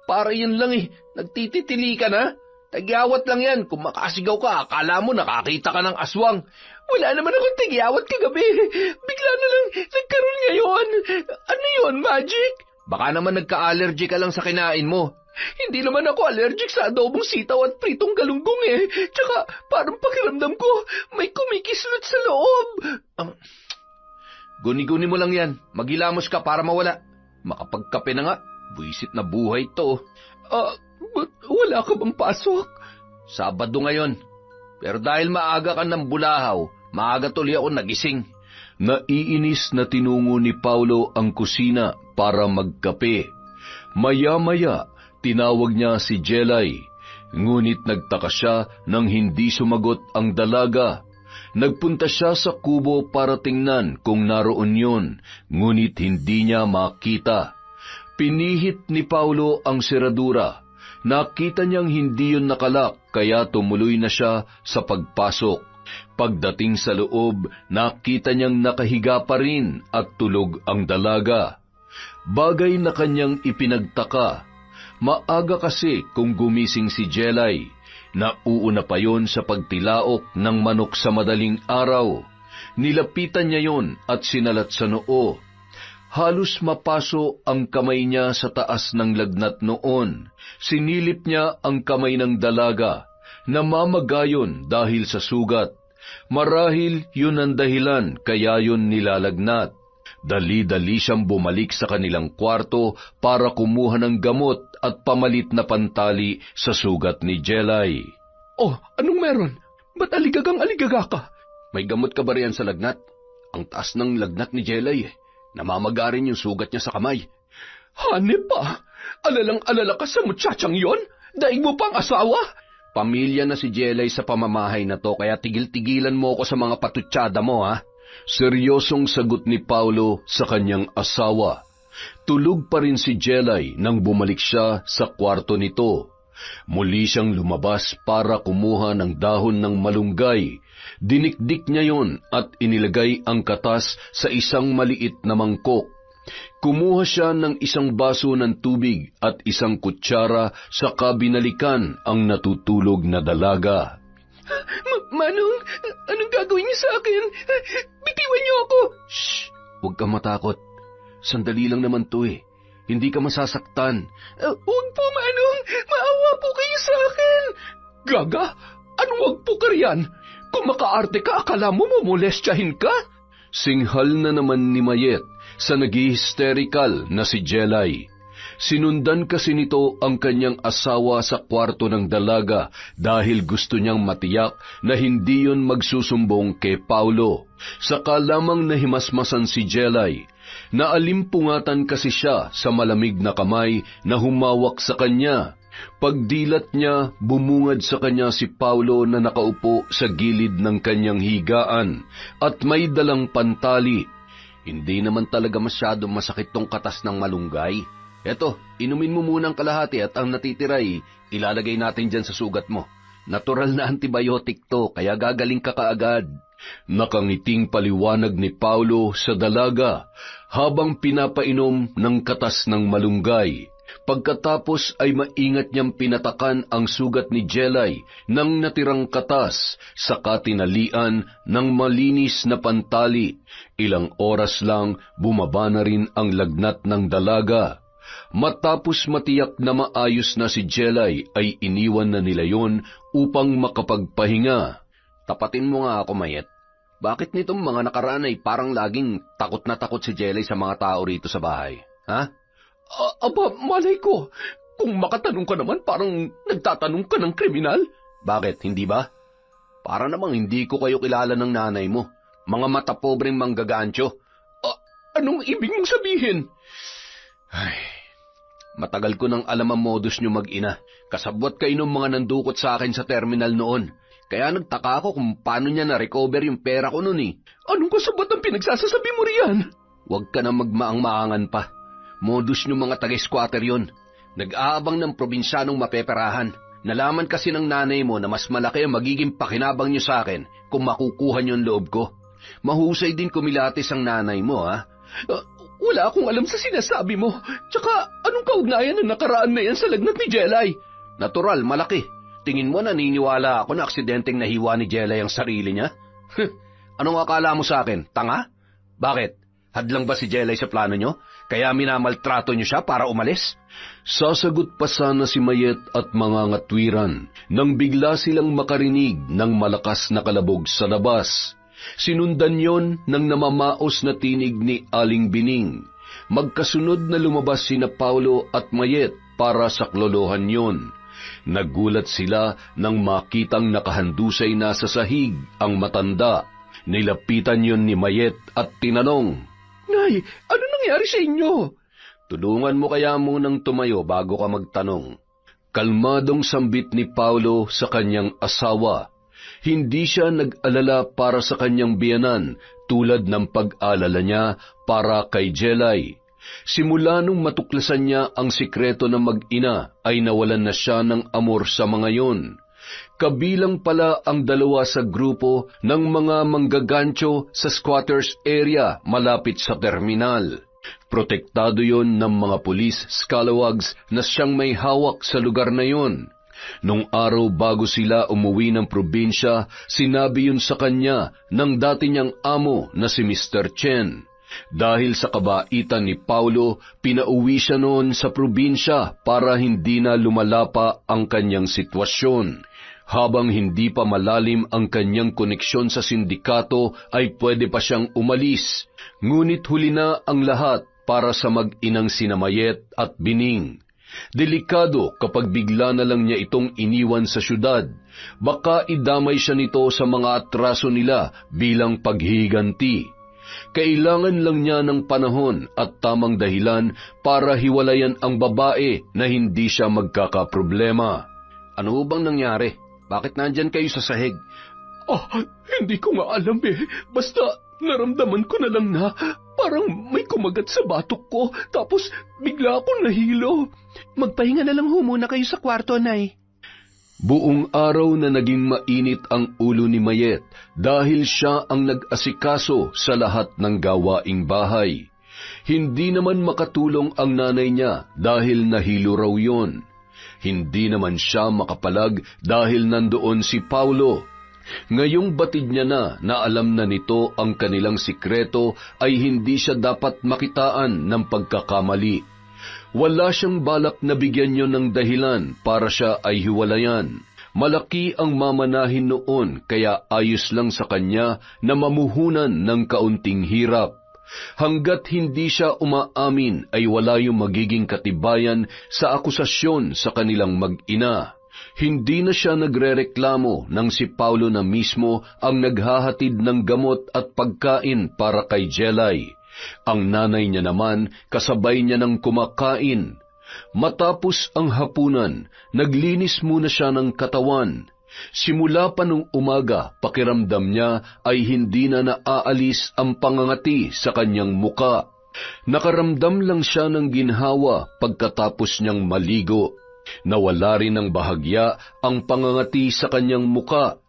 [SPEAKER 1] Para yun lang nagtititili ka na. Tagyawat lang yan. Kung makasigaw ka, akala mo nakakita ka ng aswang. Wala naman akong tagyawat kagabi. Bigla na lang nagkaroon ngayon. Ano yun, magic?
[SPEAKER 2] Baka naman nagka-allergy ka lang sa kinain mo.
[SPEAKER 1] Hindi naman ako allergic sa adobong sitaw at pritong galunggong Tsaka parang pakiramdam ko may kumikislot sa loob.
[SPEAKER 2] Guni-guni mo lang yan. Maghilamos ka para mawala. Makapagkape na nga. Buisit na buhay to.
[SPEAKER 1] Wala ka bang pasok?
[SPEAKER 2] Sabado ngayon. Pero dahil maaga ka ng bulahaw, maaga tuloy ako nagising. Naiinis na tinungo ni Paulo ang kusina para magkape. Maya-maya, tinawag niya si Jelay. Ngunit nagtaka siya nang hindi sumagot ang dalaga. Nagpunta siya sa kubo para tingnan kung naroon yun, ngunit hindi niya makita. Pinihit ni Paulo ang seradura. Nakita niyang hindi yun nakalak, kaya tumuloy na siya sa pagpasok. Pagdating sa loob, nakita niyang nakahiga pa rin at tulog ang dalaga. Bagay na kanyang ipinagtaka. Maaga kasi kung gumising si Jelay. Nauuna pa yon sa pagtilaok ng manok sa madaling araw. Nilapitan niya yon at sinalat sa noo. Halos mapaso ang kamay niya sa taas ng lagnat noon. Sinilip niya ang kamay ng dalaga. Namamagayon dahil sa sugat. Marahil yun ang dahilan kaya yun nilalagnat. Dali-dali siyang bumalik sa kanilang kwarto para kumuha ng gamot at pamalit na pantali sa sugat ni Jelay.
[SPEAKER 1] Oh, anong meron? Ba't aligagang-aligaga ka?
[SPEAKER 2] May gamot ka ba riyan sa lagnat? Ang taas ng lagnat ni Jelay. Namamaga rin yung sugat niya sa kamay.
[SPEAKER 1] Hanep pa! Alalang-alala ka sa muchachang yon? Daig mo pang asawa?
[SPEAKER 2] Pamilya na si Jelay sa pamamahay na to, kaya tigil-tigilan mo ako sa mga patutsada mo, ha? Seryosong sagot ni Paulo sa kanyang asawa. Tulog pa rin si Jelay nang bumalik siya sa kwarto nito. Muli siyang lumabas para kumuha ng dahon ng malunggay. Dinikdik niya yon at inilagay ang katas sa isang maliit na mangkok. Kumuha siya ng isang baso ng tubig at isang kutsara saka binalikan ang natutulog na dalaga.
[SPEAKER 1] Manong, anong gagawin niyo sa akin? Bitiwan niyo ako!
[SPEAKER 2] Shh! Huwag kang matakot. Sandali lang naman to eh. Hindi ka masasaktan.
[SPEAKER 1] Huwag po, Manong! Maawa po kayo sa akin! Gaga? Anong wag po ka riyan? Kung makaarte ka, akala mo mamolestyahin ka?
[SPEAKER 2] Singhal na naman ni Mayet sa nag-hysterical na si Jelay. Sinundan kasi nito ang kanyang asawa sa kwarto ng dalaga dahil gusto niyang matiyak na hindi yon magsusumbong kay Paulo. Saka lamang nahimasmasan si Jelay. Naalimpungatan kasi siya sa malamig na kamay na humawak sa kanya. Pagdilat niya, bumungad sa kanya si Paulo na nakaupo sa gilid ng kanyang higaan at may dalang pantali. Hindi naman talaga masyadong masakit tong katas ng malunggay. Eto, inumin mo muna ang kalahati at ang natitiray, ilalagay natin dyan sa sugat mo. Natural na antibiotic to, kaya gagaling ka kaagad. Nakangiting paliwanag ni Paulo sa dalaga habang pinapainom ng katas ng malunggay. Pagkatapos ay maingat niyang pinatakan ang sugat ni Jelay ng natirang katas, saka tinalian ng malinis na pantali. Ilang oras lang bumaba na rin ang lagnat ng dalaga. Matapos matiyak na maayos na si Jelay ay iniwan na nila yon upang makapagpahinga. Tapatin mo nga ako, Mayet. Bakit nitong mga nakaraan ay parang laging takot na takot si Jelay sa mga tao rito sa bahay? Ha?
[SPEAKER 1] Aba, malay ko. Kung makatanong ka naman, parang nagtatanong ka ng kriminal.
[SPEAKER 2] Bakit, hindi ba? Para namang hindi ko kayo kilala ng nanay mo. Mga mata pobreng manggagancho.
[SPEAKER 1] Anong ibig mong sabihin?
[SPEAKER 2] Ay, matagal ko nang alam ang modus nyo mag-ina. Kasabwat kayo ng mga nandukot sa akin sa terminal noon. Kaya nagtaka ako kung paano niya na-recover yung pera ko noon eh.
[SPEAKER 1] Anong kasabwat ang pinagsasasabi mo riyan?
[SPEAKER 2] Huwag ka na magmaang-maangan pa. Modus nyo mga taga-squatter yun. Nag-aabang ng probinsyanong mapeperahan. Nalaman kasi ng nanay mo na mas malaki ang magiging pakinabang nyo sa akin kung makukuha nyo ang loob ko. Mahusay din kumilatis ang nanay mo, ha?
[SPEAKER 1] Wala akong alam sa sinasabi mo. Tsaka, anong kaugnayan na nakaraan na yan sa lagnat ni Jelay?
[SPEAKER 2] Natural, malaki. Tingin mo naniniwala ako na aksidenteng nahiwa ni Jelay ang sarili niya? Anong akala mo sa akin? Tanga? Bakit? Hadlang ba si Jelay sa plano nyo? Kaya minamaltrato nyo siya para umalis? Sasagot pa sana si Mayet at mga ngatwiran nang bigla silang makarinig ng malakas na kalabog sa labas. Sinundan yon ng namamaos na tinig ni Aling Bining. Magkasunod na lumabas sina Paulo at Mayet para saklolohan yon. Nagulat sila nang makitang nakahandusay na sa sahig ang matanda. Nilapitan yon ni Mayet at tinanong,
[SPEAKER 1] Nay, ano nangyari sa inyo?
[SPEAKER 2] Tulungan mo kaya munang tumayo bago ka magtanong. Kalmadong sambit ni Paulo sa kanyang asawa. Hindi siya nag-alala para sa kanyang biyanan tulad ng pag-alala niya para kay Jelay. Simula nung matuklasan niya ang sikreto ng mag-ina ay nawalan na siya ng amor sa mga yon. Kabilang pala ang dalawa sa grupo ng mga manggagancho sa squatters area malapit sa terminal. Protektado yon ng mga pulis scalawags na siyang may hawak sa lugar na yon. Nung araw bago sila umuwi ng probinsya, sinabi yun sa kanya ng dati niyang amo na si Mr. Chen. Dahil sa kabaitan ni Paulo, pinauwi siya noon sa probinsya para hindi na lumalapa ang kanyang sitwasyon. Habang hindi pa malalim ang kanyang koneksyon sa sindikato ay pwede pa siyang umalis, ngunit huli na ang lahat para sa mag-inang sina Mayet at Bining. Delikado kapag bigla na lang niya itong iniwan sa syudad. Baka idamay siya nito sa mga atraso nila bilang paghiganti. Kailangan lang niya ng panahon at tamang dahilan para hiwalayan ang babae na hindi siya magkakaproblema. Ano bang nangyari? Bakit nandyan kayo sa sahig?
[SPEAKER 1] Hindi ko nga alam eh. Basta naramdaman ko na lang na parang may kumagat sa batok ko, tapos bigla akong nahilo.
[SPEAKER 3] Magpahinga na lang muna kayo sa kwarto, Nay.
[SPEAKER 2] Buong araw na naging mainit ang ulo ni Mayet dahil siya ang nag-asikaso sa lahat ng gawaing bahay. Hindi naman makatulong ang nanay niya dahil nahilo raw yon. Hindi naman siya makapalag dahil nandoon si Paulo. Ngayong batid niya na alam na nito ang kanilang sikreto ay hindi siya dapat makitaan ng pagkakamali. Wala siyang balak na bigyan niyo ng dahilan para siya ay hiwalayan. Malaki ang mamanahin noon kaya ayos lang sa kanya na mamuhunan ng kaunting hirap. Hanggat hindi siya umaamin ay wala yung magiging katibayan sa akusasyon sa kanilang mag-ina. Hindi na siya nagrereklamo nang si Paulo na mismo ang naghahatid ng gamot at pagkain para kay Jelay. Ang nanay niya naman kasabay niya ng kumakain. Matapos ang hapunan, naglinis muna siya ng katawan. Simula pa nung umaga, pakiramdam niya ay hindi na naaalis ang pangangati sa kanyang muka. Nakaramdam lang siya ng ginhawa pagkatapos niyang maligo. Nawala rin ng bahagya ang pangangati sa kanyang muka.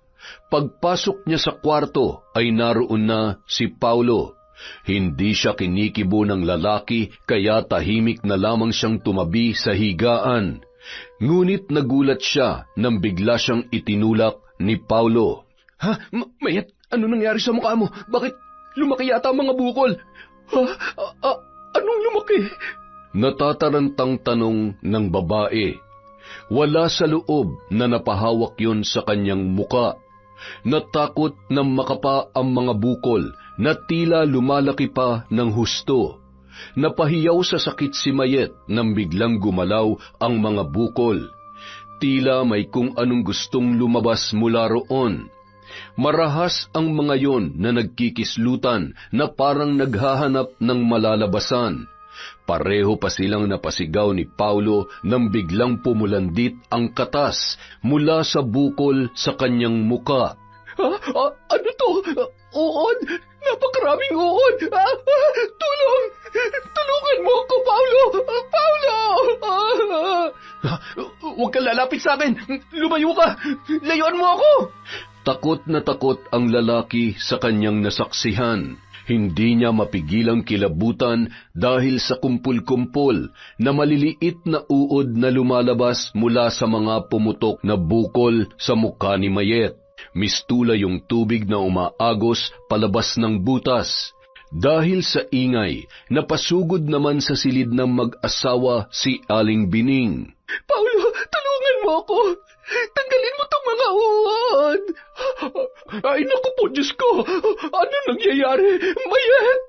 [SPEAKER 2] Pagpasok niya sa kwarto ay naroon na si Paulo. Hindi siya kinikibo ng lalaki kaya tahimik na lamang siyang tumabi sa higaan. Ngunit nagulat siya nang bigla siyang itinulak ni Paulo.
[SPEAKER 1] Mayet, ano nangyari sa mukha mo? Bakit lumaki yata ang mga bukol? Anong lumaki?
[SPEAKER 2] Natatarantang tanong ng babae. Wala sa loob na napahawak yon sa kanyang muka. Natakot na makapa ang mga bukol na tila lumalaki pa ng husto. Napahiyaw sa sakit si Mayet nang biglang gumalaw ang mga bukol. Tila may kung anong gustong lumabas mula roon. Marahas ang mga yon na nagkikislutan na parang naghahanap ng malalabasan. Pareho pa silang napasigaw ni Paulo nang biglang pumulandit ang katas mula sa bukol sa kanyang muka.
[SPEAKER 1] Ano to? Uod! Napakaraming uod! Tulong! Tulungan mo ako, Paulo! Paulo! Huwag kang lalapit sa akin! Lumayo ka! Layuan mo ako!
[SPEAKER 2] Takot na takot ang lalaki sa kanyang nasaksihan. Hindi niya mapigilang kilabutan dahil sa kumpul-kumpul na maliliit na uod na lumalabas mula sa mga pumutok na bukol sa mukha ni Mayet. Mistula yung tubig na umaagos palabas ng butas. Dahil sa ingay, napasugod naman sa silid ng mag-asawa si Aling Bining.
[SPEAKER 1] Paulo, tulungan mo ako! Tanggalin mo tong mga uod! Ay, naku po, Diyos ko! Ano nangyayari? Mayet!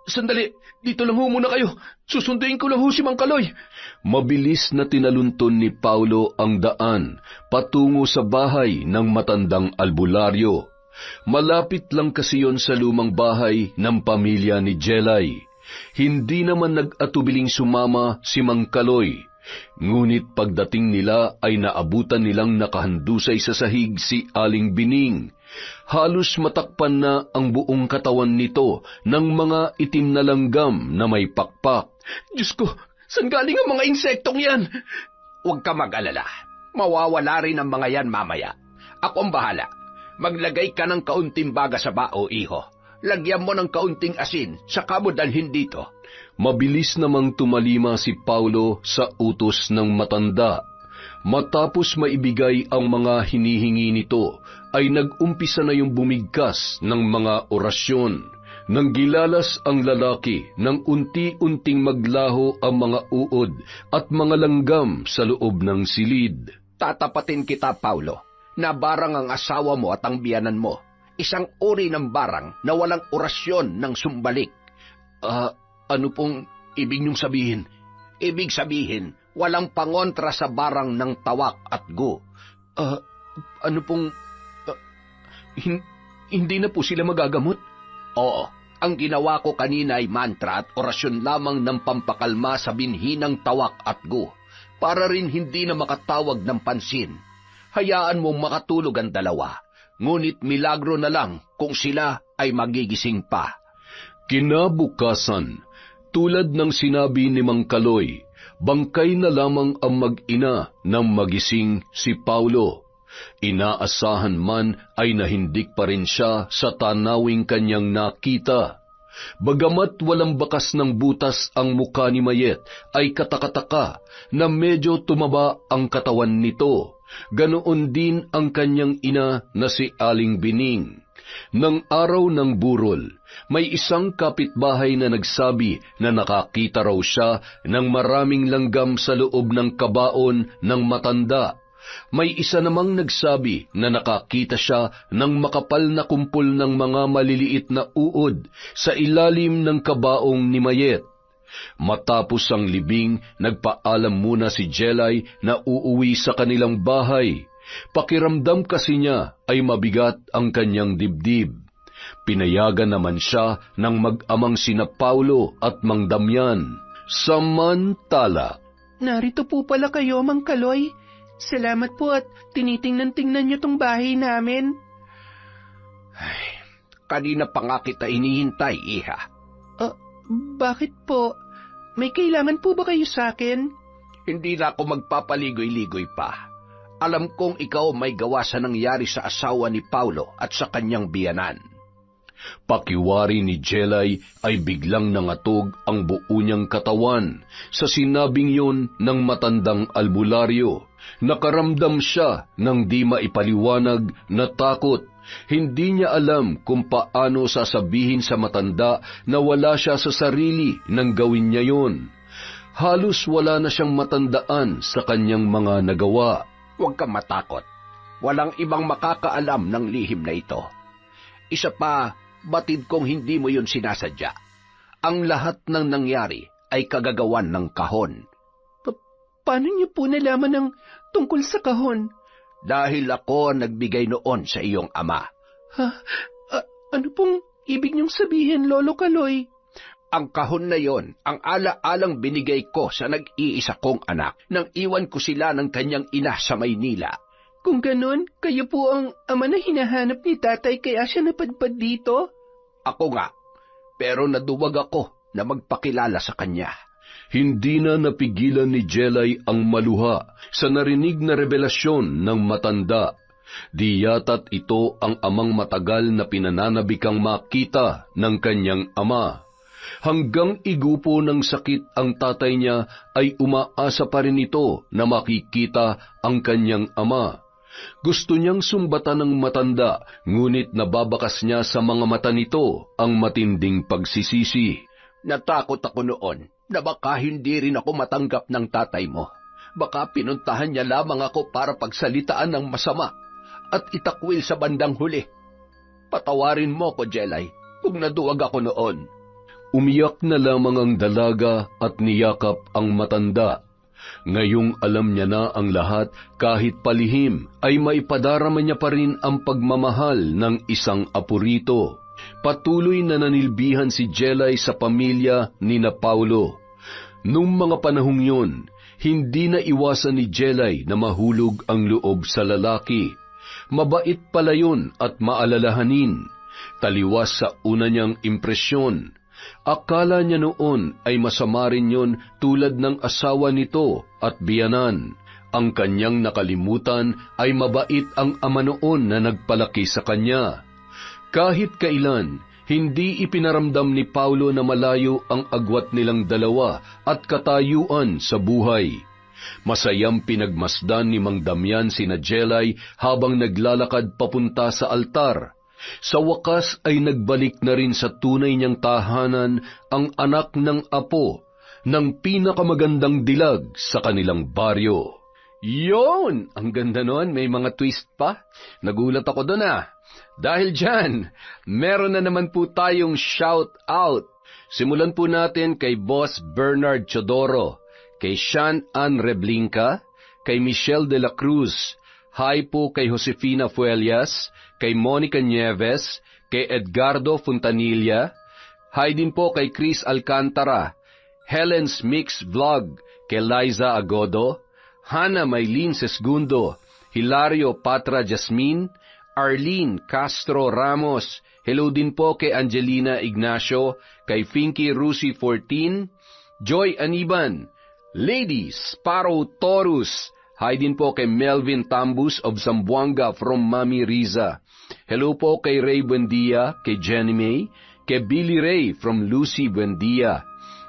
[SPEAKER 1] Sandali, dito lang ho muna kayo. Susunduin ko lang ho si Mang Kaloy.
[SPEAKER 2] Mabilis na tinalunton ni Paulo ang daan patungo sa bahay ng matandang albularyo. Malapit lang kasi yon sa lumang bahay ng pamilya ni Jelay. Hindi naman nag-atubiling sumama si Mang Kaloy. Ngunit pagdating nila ay naabutan nilang nakahandusay sa sahig si Aling Bining. Halos matakpan na ang buong katawan nito ng mga itim na langgam na may pakpak.
[SPEAKER 1] Diyos ko, saan galing ang mga insektong yan?
[SPEAKER 5] Huwag ka mag-alala. Mawawala rin ang mga yan mamaya. Ako ang bahala. Maglagay ka ng kaunting baga sa bao, iho. Lagyan mo ng kaunting asin, saka mo dalhin dito.
[SPEAKER 2] Mabilis namang tumalima si Paulo sa utos ng matanda. Matapos maibigay ang mga hinihingi nito, ay nag-umpisa na yung bumigkas ng mga orasyon. Nang gilalas ang lalaki, nang unti-unting maglaho ang mga uod at mga langgam sa loob ng silid.
[SPEAKER 5] Tatapatin kita, Paulo. na barang ang asawa mo at ang biyanan mo. Isang uri ng barang na walang orasyon ng sumbalik.
[SPEAKER 2] Ano pong ibig niyong sabihin?
[SPEAKER 5] Ibig sabihin, walang pangontra sa barang ng tawak at gu.
[SPEAKER 2] Ano pong... hindi na po sila magagamot?
[SPEAKER 5] Oo, ang ginawa ko kanina ay mantra at orasyon lamang ng pampakalma sa binhi ng tawak at gu, para rin hindi na makatawag ng pansin. Hayaan mong makatulog ang dalawa, ngunit milagro na lang kung sila ay magigising pa.
[SPEAKER 2] Kinabukasan, tulad ng sinabi ni Mang Kaloy, bangkay na lamang ang mag-ina nang magising si Paulo. Inaasahan man ay nahindik pa rin siya sa tanawing kanyang nakita. Bagamat walang bakas ng butas ang mukha ni Mayet, ay katakataka na medyo tumaba ang katawan nito. Ganoon din ang kanyang ina na si Aling Bining. Nang araw ng burol, may isang kapitbahay na nagsabi na nakakita raw siya ng maraming langgam sa loob ng kabaon ng matanda. May isa namang nagsabi na nakakita siya ng makapal na kumpol ng mga maliliit na uod sa ilalim ng kabaong ni Mayet. Matapos ang libing, nagpaalam muna si Jelay na uuwi sa kanilang bahay. Pakiramdam kasi niya ay mabigat ang kanyang dibdib. Pinayagan naman siya ng mag-amang sina Paulo at Mang Damian. Samantala,
[SPEAKER 3] Narito po pala kayo, Mang Kaloy. Salamat po at tinitingnan-tingnan niyo tong bahay namin.
[SPEAKER 5] Kanina pa nga kita inihintay, iha.
[SPEAKER 3] Bakit po? May kailangan po ba kayo sa akin?
[SPEAKER 5] Hindi na ako magpapaligoy-ligoy pa. Alam kong ikaw may gawa sa nangyari sa asawa ni Paulo at sa kanyang biyanan.
[SPEAKER 2] pakiwari ni Jelay ay biglang nangatog ang buo niyang katawan sa sinabing yun ng matandang albularyo. Nakaramdam siya ng di maipaliwanag na takot. Hindi niya alam kung paano sasabihin sa matanda na wala siya sa sarili nang gawin niya yun. Halos wala na siyang matandaan sa kanyang mga nagawa.
[SPEAKER 5] Huwag kang matakot. Walang ibang makakaalam ng lihim na ito. Isa pa, batid kong hindi mo yun sinasadya. Ang lahat ng nangyari ay kagagawan ng kahon.
[SPEAKER 3] Paano niyo po nalaman ng tungkol sa kahon?
[SPEAKER 5] Dahil ako nagbigay noon sa iyong ama.
[SPEAKER 3] Ano pong ibig niyong sabihin, Lolo Kaloy?
[SPEAKER 5] Ang kahon na yon, ang ala-alang binigay ko sa nag-iisa kong anak nang iwan ko sila ng kanyang ina sa Maynila.
[SPEAKER 3] Kung ganon, kayo po ang ama na hinahanap ni tatay kaya siya napadpad dito?
[SPEAKER 5] Ako nga, pero naduwag ako na magpakilala sa kanya.
[SPEAKER 2] Hindi na napigilan ni Jelay ang maluha sa narinig na revelasyon ng matanda. Di yata't ito ang amang matagal na pinananabikang makita ng kanyang ama. Hanggang igupo ng sakit ang tatay niya ay umaasa pa rin ito na makikita ang kanyang ama. Gusto niyang sumbatan ng matanda, ngunit nababakas niya sa mga mata nito ang matinding pagsisisi.
[SPEAKER 5] Natakot ako noon na baka hindi rin ako matanggap ng tatay mo. Baka pinuntahan niya lamang ako para pagsalitaan ng masama at itakwil sa bandang huli. Patawarin mo ko, Jelay, kung naduwag ako noon.
[SPEAKER 2] Umiyak na lamang ang dalaga at niyakap ang matanda. Ngayong alam niya na ang lahat, kahit palihim, ay maipadarama niya pa rin ang pagmamahal ng isang apo rito. Patuloy na nanilbihan si Jelay sa pamilya ni na Paulo. Nung mga panahong yun, hindi na iwasan ni Jelay na mahulog ang loob sa lalaki. Mabait pala yun at maalalahanin. Taliwas sa una niyang impresyon. Akala niya noon ay masama rin yun tulad ng asawa nito at biyanan. Ang kanyang nakalimutan ay mabait ang ama noon na nagpalaki sa kanya. Kahit kailan, hindi ipinaramdam ni Paulo na malayo ang agwat nilang dalawa at katayuan sa buhay. Masayang pinagmasdan ni Mang Damian sina Jelay habang naglalakad papunta sa altar. Sa wakas ay nagbalik na rin sa tunay niyang tahanan ang anak ng apo ng pinakamagandang dilag sa kanilang baryo. Yun! Ang ganda nun, may mga twist pa. Nagulat ako doon Dahil dyan, meron na naman po tayong shout out. Simulan po natin kay Boss Bernard Chodoro, kay Sean Ann Reblinka, kay Michelle de la Cruz, hi po kay Josefina Fuelias, kay Monica Nieves, kay Edgardo Fontanilla, hi din po kay Chris Alcantara, Helen's Mix Vlog, kay Liza Agodo, Hana Maylin Sesgundo, Hilario Patra Jasmine, Arlene Castro Ramos, hello din po kay Angelina Ignacio, kay Finky Rusi 14, Joy Aniban, Lady Sparrow Taurus, hi din po kay Melvin Tambus of Zamboanga from Mami Riza. Hello po kay Ray Buendia, kay Jenny May, kay Billy Ray from Lucy Buendia.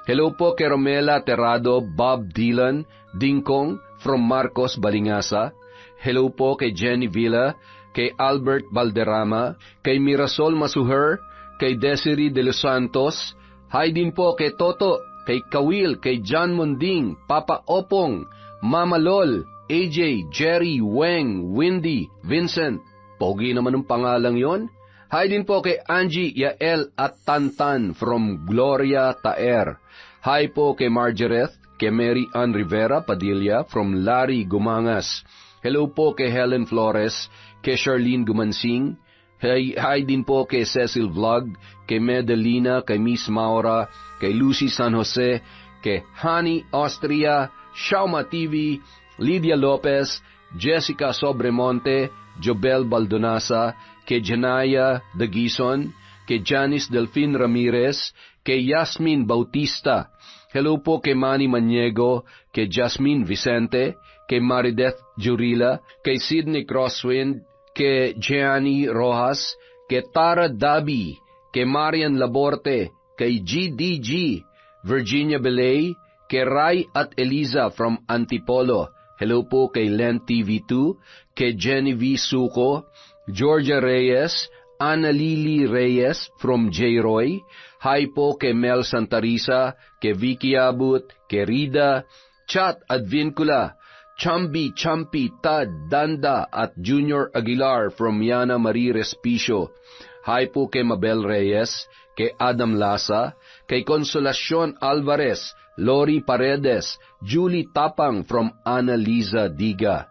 [SPEAKER 2] Hello po kay Romela Terrado, Bob Dylan, Dingkong from Marcos Balingasa. Hello po kay Jenny Villa, kay Albert Valderrama, kay Mirasol Masuher, kay Desiree de los Santos. Hi din po kay Toto, kay Kawil, kay John Munding, Papa Opong, Mama Lol, AJ, Jerry, Weng, Windy, Vincent. Pogi naman ang pangalang yon. Hi din po kay Angie, Yael at Tantan from Gloria Taer. Hi po kay Margareth, kay Mary Ann Rivera Padilla from Larry Gumangas. Hello po kay Helen Flores, kay Charlene Gumansing. Hi din po kay Cecil Vlog, kay Medelina, kay Miss Maura, kay Lucy San Jose, kay Honey Austria, Shauma TV, Lydia Lopez, Jessica Sobremonte, Jobel Baldonasa, kay Janaya Dagison, kay Janice Delfin Ramirez, kay Yasmin Bautista. Hello po kay Manny Maniego, kay Jasmine Vicente, kay Marideth Jurila, kay Sidney Crosswind, kay Gianni Rojas, kay Tara Dabi, kay Marian Laborte, kay GDG, Virginia Belay, kay Rai at Eliza from Antipolo. Hello po kay Len TV2, kay Jenny V. Suco, Georgia Reyes, Ana Lily Reyes from J. Roy. Hi po kay Mel Santarisa, kay Vicky Abut, kay Rida, Chat Advincula, Chambi, Champi, Tad, Danda at Junior Aguilar from Yana Marie Respicio. Hi po kay Mabel Reyes, kay Adam Lasa, kay Consolacion Alvarez, Lori Paredes, Julie Tapang from Ana Liza Diga.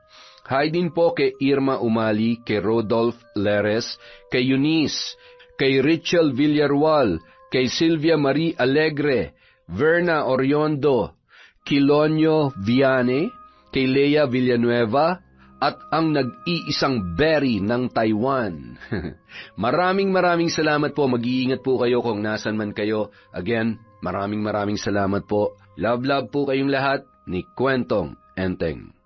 [SPEAKER 2] Hi din po kay Irma Umali, kay Rodolph Leres, kay Eunice, kay Richel Villarwal, kay Silvia Marie Alegre, Verna Oriondo, Kilonyo Viane, kay Lea Villanueva, at ang nag-iisang berry ng Taiwan. Maraming salamat po. Mag-iingat po kayo kung nasan man kayo. Again, maraming salamat po. Love po kayong lahat ni Kwentong Enteng.